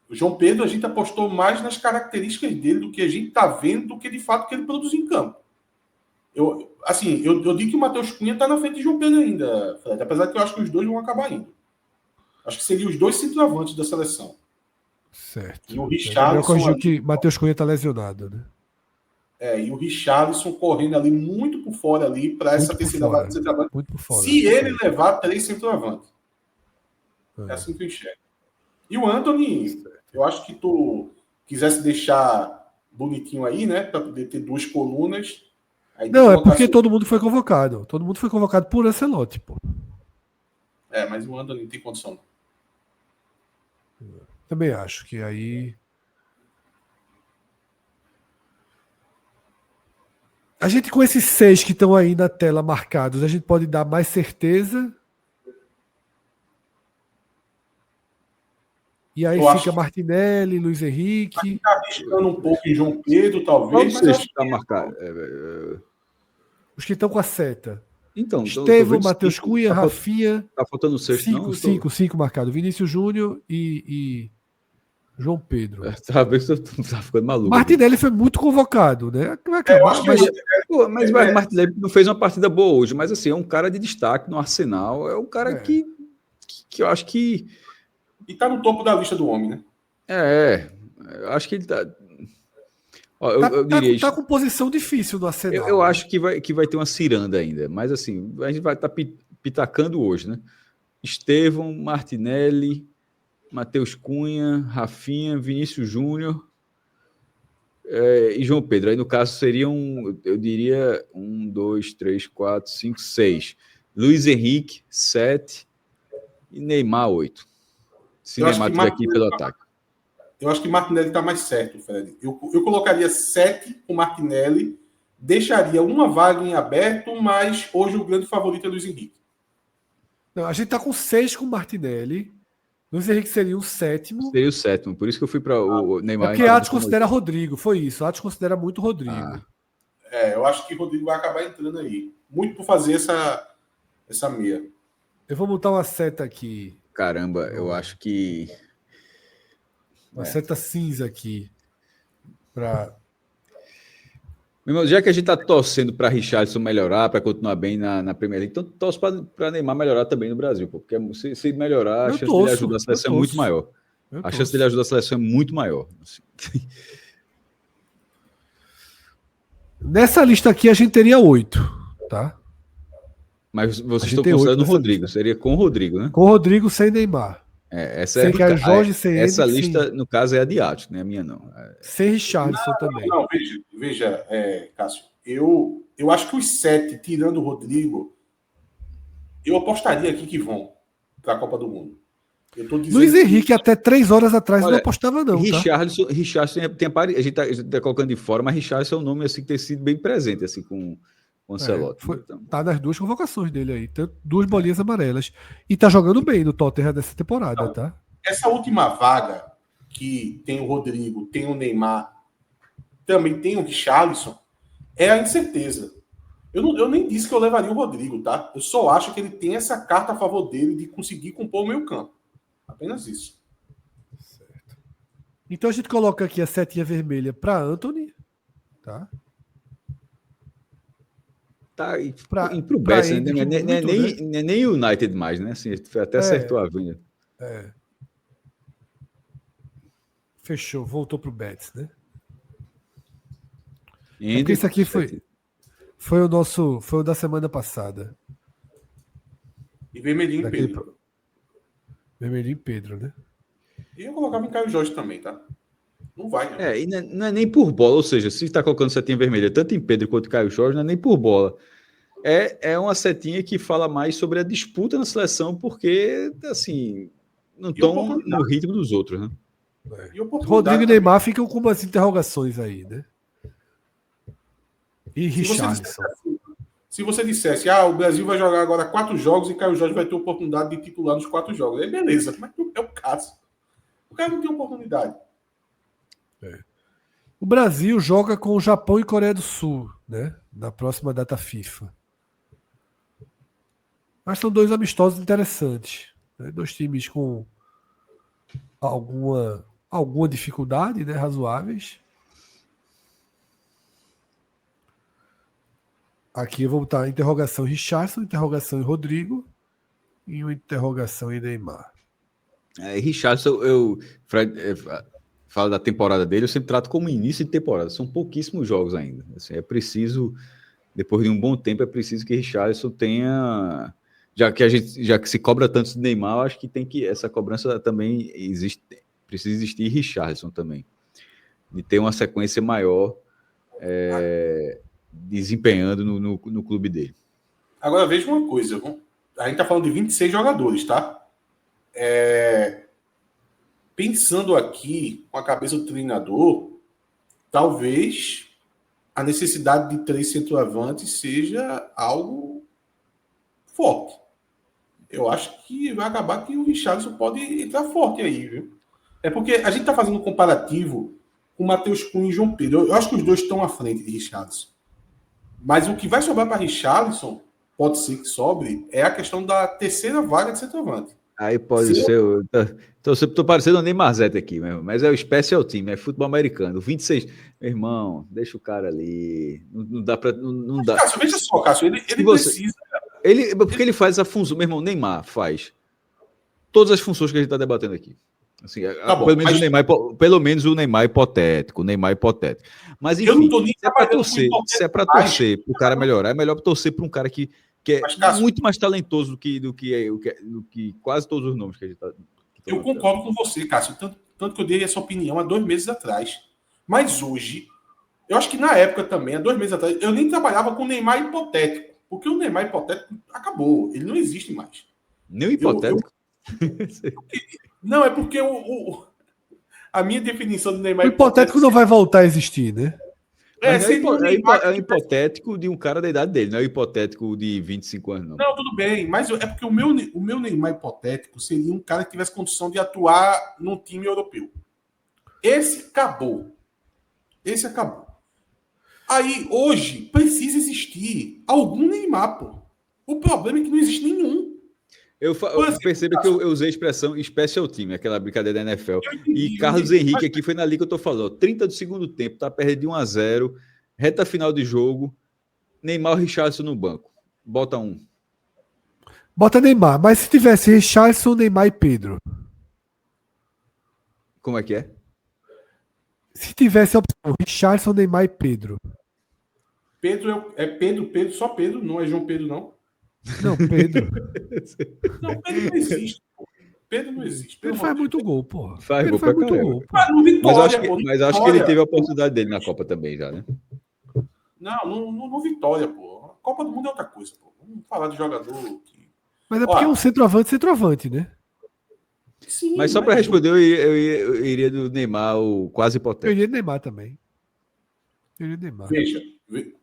O João Pedro, a gente apostou mais nas características dele do que a gente tá vendo do que de fato que ele produz em campo. Eu digo que o Matheus Cunha tá na frente de João Pedro ainda, Fred, apesar que eu acho que os dois vão acabar indo. Acho que seriam os 2 centroavantes da seleção. Certo. E o Richarlison... corrigiu que Matheus Cunha tá lesionado, né? E o Richarlison correndo ali muito por fora ali para essa terceira vaga de centroavante. Muito por fora. Se ele levar 3 centroavantes. É assim que eu enxergo. E o Antony, eu acho que tu quisesse deixar bonitinho aí, né? Para poder ter 2 colunas. Aí não, é porque todo mundo foi convocado. Todo mundo foi convocado por Ancelotti, pô. Mas o Antony não tem condição. Também acho que aí... A gente, com esses 6 que estão aí na tela marcados, a gente pode dar mais certeza. E aí fica Martinelli, Luiz Henrique. Está arriscando um pouco em João Pedro, talvez. Mas acho que está marcado. Os que estão com a seta. Então, Estevão, Matheus Cunha, Rafinha. Tá faltando 6, não? 5 marcados. Vinícius Júnior e João Pedro. Talvez eu tá ficando maluco. Martinelli foi muito convocado, né? Vai acabar, mas Martinelli não fez uma partida boa hoje, mas assim, é um cara de destaque no Arsenal. É um cara que eu acho que... E tá no topo da lista do homem, né? Eu acho que ele tá... Eu diria isso. Tá com posição difícil no Arsenal. Eu acho que vai ter uma ciranda ainda, mas assim, a gente vai estar pitacando hoje, né? Estevão, Martinelli, Matheus Cunha, Rafinha, Vinícius Júnior e João Pedro. Aí, no caso, seriam, eu diria, 1, 2, 3, 4, 5, 6. Luiz Henrique, 7 e Neymar, 8. Se Neymar estiver aqui pelo ataque. Eu acho que Martinelli está mais certo, Fred. Eu colocaria 7 com Martinelli, deixaria uma vaga em aberto, mas hoje o grande favorito é Luiz Henrique. Não, a gente está com 6 com Martinelli. Luiz Henrique seria o 7º. Seria o 7º, por isso que eu fui para o Neymar. É porque Atos considera Rodrigo, foi isso. Atos considera muito Rodrigo. Eu acho que o Rodrigo vai acabar entrando aí. Muito por fazer essa meia. Eu vou botar uma seta aqui. Caramba, eu acho que... Uma seta cinza aqui. Meu irmão, já que a gente está torcendo para Richarlison melhorar, para continuar bem na Premier League, então torce para Neymar melhorar também no Brasil, porque se melhorar, a chance dele ajudar a seleção é muito maior. A chance dele ajudar a seleção é muito maior. Nessa lista aqui a gente teria 8, tá? Mas vocês estão considerando o Rodrigo, lista. Seria com o Rodrigo, né? Com o Rodrigo sem Neymar. Essa Jorge, sem essa Henrique, lista, sem... no caso, é a de Atos, não é a minha, não. Sem Richarlison também. Não, veja, Cássio, eu acho que os 7, tirando o Rodrigo, eu apostaria aqui que vão para a Copa do Mundo. Luiz Henrique, até 3 horas atrás, não apostava, não. Richarlison tem a gente tá colocando de fora, mas Richarlison é um nome assim, que tem sido bem presente assim, com o Ancelotti. Então. Tá nas 2 convocações dele aí, 2 bolinhas amarelas. E tá jogando bem no Tottenham dessa temporada, então, tá? Essa última vaga, que tem o Rodrigo, tem o Neymar, também tem o Richarlison, é a incerteza. Eu nem disse que eu levaria o Rodrigo, tá? Eu só acho que ele tem essa carta a favor dele de conseguir compor o meio campo. Apenas isso. Certo. Então a gente coloca aqui a setinha vermelha para Antony, tá? Tá pro Best, né? Não é nem United mais, né? Assim, até acertou a vinda. Fechou, voltou pro Betis, né? Porque isso aqui foi o da semana passada. E Vermelhinho e Pedro. Vermelhinho e Pedro, né? E eu colocava em Caio Jorge também, tá? Não vai, não. E não é nem por bola, ou seja, se está colocando setinha vermelha tanto em Pedro quanto em Caio Jorge, não é nem por bola. É uma setinha que fala mais sobre a disputa na seleção, porque, assim, não estão no ritmo dos outros, né? Rodrigo e Neymar ficam com umas interrogações aí, né? E Richarlison. Se você dissesse, o Brasil vai jogar agora 4 jogos e Caio Jorge vai ter oportunidade de titular nos 4 jogos. Aí beleza, mas não é o caso. O cara não tem oportunidade. O Brasil joga com o Japão e Coreia do Sul, né? Na próxima data FIFA. Mas são 2 amistosos interessantes. Né? 2 times com alguma dificuldade, né? Razoáveis. Aqui eu vou botar interrogação em Richarlison, interrogação em Rodrigo e uma interrogação em Neymar. Richarlison, falo da temporada dele, eu sempre trato como início de temporada. São pouquíssimos jogos ainda. Assim, é preciso, depois de um bom tempo, é preciso que Richarlison tenha... Já que se cobra tanto do Neymar, eu acho que essa cobrança também precisa existir Richarlison também. De ter uma sequência maior desempenhando no clube dele. Agora veja uma coisa, a gente está falando de 26 jogadores, tá? Pensando aqui com a cabeça do treinador, talvez a necessidade de 3 centroavantes seja algo forte. Eu acho que vai acabar que o Richarlison pode entrar forte aí, viu? É porque a gente está fazendo um comparativo com o Matheus Cunha e João Pedro. Eu acho que os dois estão à frente de Richarlison. Mas o que vai sobrar para Richarlison, pode ser que sobre, é a questão da terceira vaga de centroavante. Aí pode ser. Estou parecendo o Neymarzete aqui mesmo, mas é o special team, é futebol americano. 26. Meu irmão, deixa o cara ali. Não dá para. Não dá. Cássio, veja só, Cássio, ele precisa. Porque ele faz a função. Meu irmão, Neymar faz todas as funções que a gente está debatendo aqui. Assim, tá bom, pelo menos o Neymar hipotético. Mas enfim, se é para torcer para o cara melhorar, é melhor torcer para um cara que é muito mais talentoso do que quase todos os nomes que a gente está. Eu concordo com você, Cássio. Tanto que eu dei essa opinião há 2 meses atrás. Mas hoje, eu acho que na época também, há 2 meses atrás, eu nem trabalhava com Neymar hipotético. Porque o Neymar hipotético acabou. Ele não existe mais. Nem o hipotético? Não, é porque a minha definição do Neymar o hipotético não vai voltar a existir, né? É hipotético de um cara da idade dele, não é hipotético de 25 anos, não. Não, tudo bem, mas é porque o meu Neymar hipotético seria um cara que tivesse condição de atuar num time europeu. Esse acabou. Aí, hoje, precisa existir algum Neymar, pô. O problema é que não existe nenhum. Eu percebo que eu usei a expressão special team, aquela brincadeira da NFL. E Carlos Henrique aqui foi na liga que eu tô falando. 30 do segundo tempo, tá perdendo de 1-0, reta final de jogo, Neymar e Richarlison no banco. Bota um. Bota Neymar, mas se tivesse Richarlison, Neymar e Pedro. Como é que é? Se tivesse a opção Richarlison, Neymar e Pedro. Pedro é Pedro, só Pedro, não é João Pedro, não. Não, Pedro. Não, Pedro não existe. Pedro não existe. Pedro faz muito gol, porra. Faz gol pra muito gol. Mas acho que ele teve a oportunidade dele na Copa também já, né? Não, no Vitória, pô. A Copa do Mundo é outra coisa, pô. Vamos falar de jogador. Mas é porque é um centroavante, né? Sim, mas só para responder, eu iria do Neymar, o quase hipotético. Eu iria do Neymar também.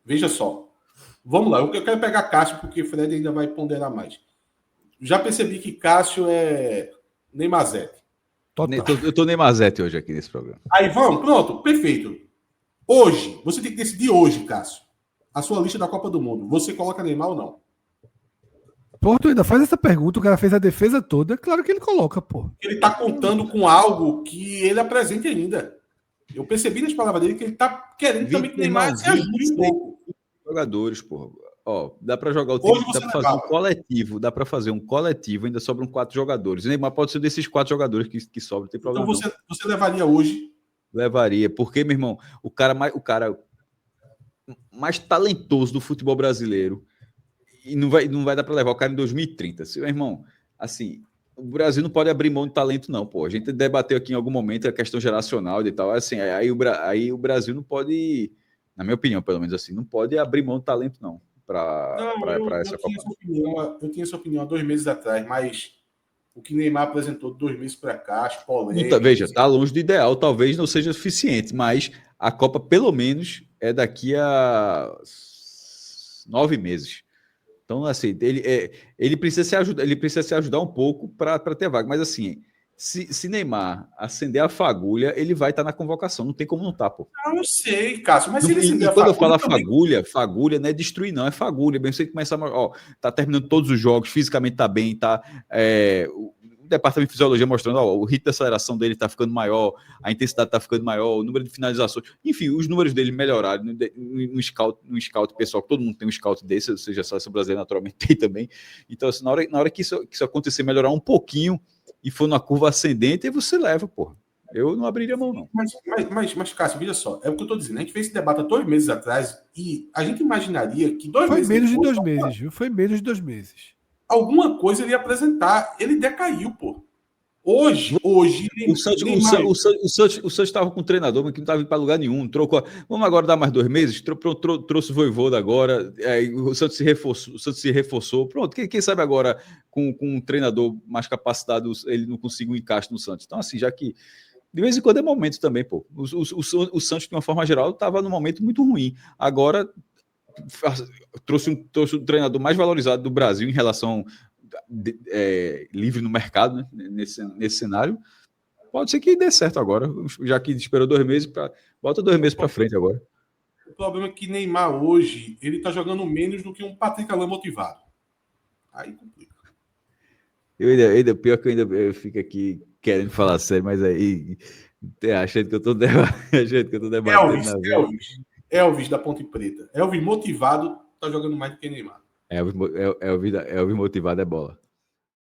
Veja só. Vamos lá, eu quero pegar Cássio, porque o Fred ainda vai ponderar mais. Já percebi que Cássio é Neymarzete. Eu tô Neymarzete hoje aqui nesse programa. Aí vamos, pronto, perfeito. Hoje, você tem que decidir hoje, Cássio, a sua lista da Copa do Mundo. Você coloca Neymar ou não? Pô, tu ainda faz essa pergunta, o cara fez a defesa toda, claro que ele coloca, pô. Ele tá contando com algo que ele apresente ainda. Eu percebi nas palavras dele que ele tá querendo também que o Neymar se ajude um pouco. Jogadores, porra. Ó, dá para jogar o time, dá para fazer um coletivo, ainda sobram 4 jogadores. O Neymar pode ser desses 4 jogadores que sobram, não tem problema. Então você levaria hoje? Levaria, porque, meu irmão, o cara mais talentoso do futebol brasileiro, e não vai dar para levar o cara em 2030. Meu irmão, assim, o Brasil não pode abrir mão de talento, não, pô. A gente debateu aqui em algum momento a questão geracional e tal. Assim, aí o Brasil não pode, na minha opinião, pelo menos assim, não pode abrir mão de talento, não, para essa Copa. Eu tinha essa opinião há 2 meses atrás, mas o que Neymar apresentou de 2 meses para cá, as polêmicas... Veja, tá longe do ideal, talvez não seja suficiente, mas a Copa, pelo menos, é daqui a 9 meses. Então, assim, ele precisa se ajudar um pouco para ter vaga. Mas, assim, se Neymar acender a fagulha, ele vai estar na convocação. Não tem como não estar, pô. Eu sei, Cássio, mas se ele acender E a quando eu fagulha... falo fagulha não é destruir, não, é fagulha. Bem, você começa tá terminando todos os jogos, fisicamente tá bem, tá... o departamento de fisiologia mostrando, o ritmo de aceleração dele tá ficando maior, a intensidade tá ficando maior, o número de finalizações, enfim, os números dele melhoraram no scout pessoal, todo mundo tem um scout desse, ou seja, a seleção brasileira naturalmente tem também. Então, assim, na hora que isso acontecer, melhorar um pouquinho e for na curva ascendente, aí você leva, porra. Eu não abriria a mão, não. Mas, Cássio, veja só, é o que eu tô dizendo. A gente fez esse debate há 2 meses atrás e a gente imaginaria que 2 meses... Foi menos de 2 meses, viu? Foi menos de 2 meses. Alguma coisa ele ia apresentar. Ele decaiu, pô. Hoje... O Santos estava com um treinador, mas que não estava indo para lugar nenhum. Trocou. Vamos agora dar mais 2 meses? Trouxe o Vojvoda agora. O Santos se reforçou. Pronto, quem sabe agora, com um treinador mais capacitado, ele não consiga um encaixe no Santos. Então, assim, já que de vez em quando é momento também, pô. O Santos, de uma forma geral, estava num momento muito ruim. Agora trouxe um treinador mais valorizado do Brasil em relação livre no mercado, né, nesse cenário. Pode ser que dê certo agora, já que esperou 2 meses, bota 2 meses para frente agora. O problema é que Neymar hoje, ele tá jogando menos do que um Patrick Alain motivado. Aí complica. Pior que eu fico aqui querendo falar sério, mas aí achando que eu tô debatendo. Elvis da Ponte Preta. Elvis motivado tá jogando mais do que Neymar. Elvis motivado é bola.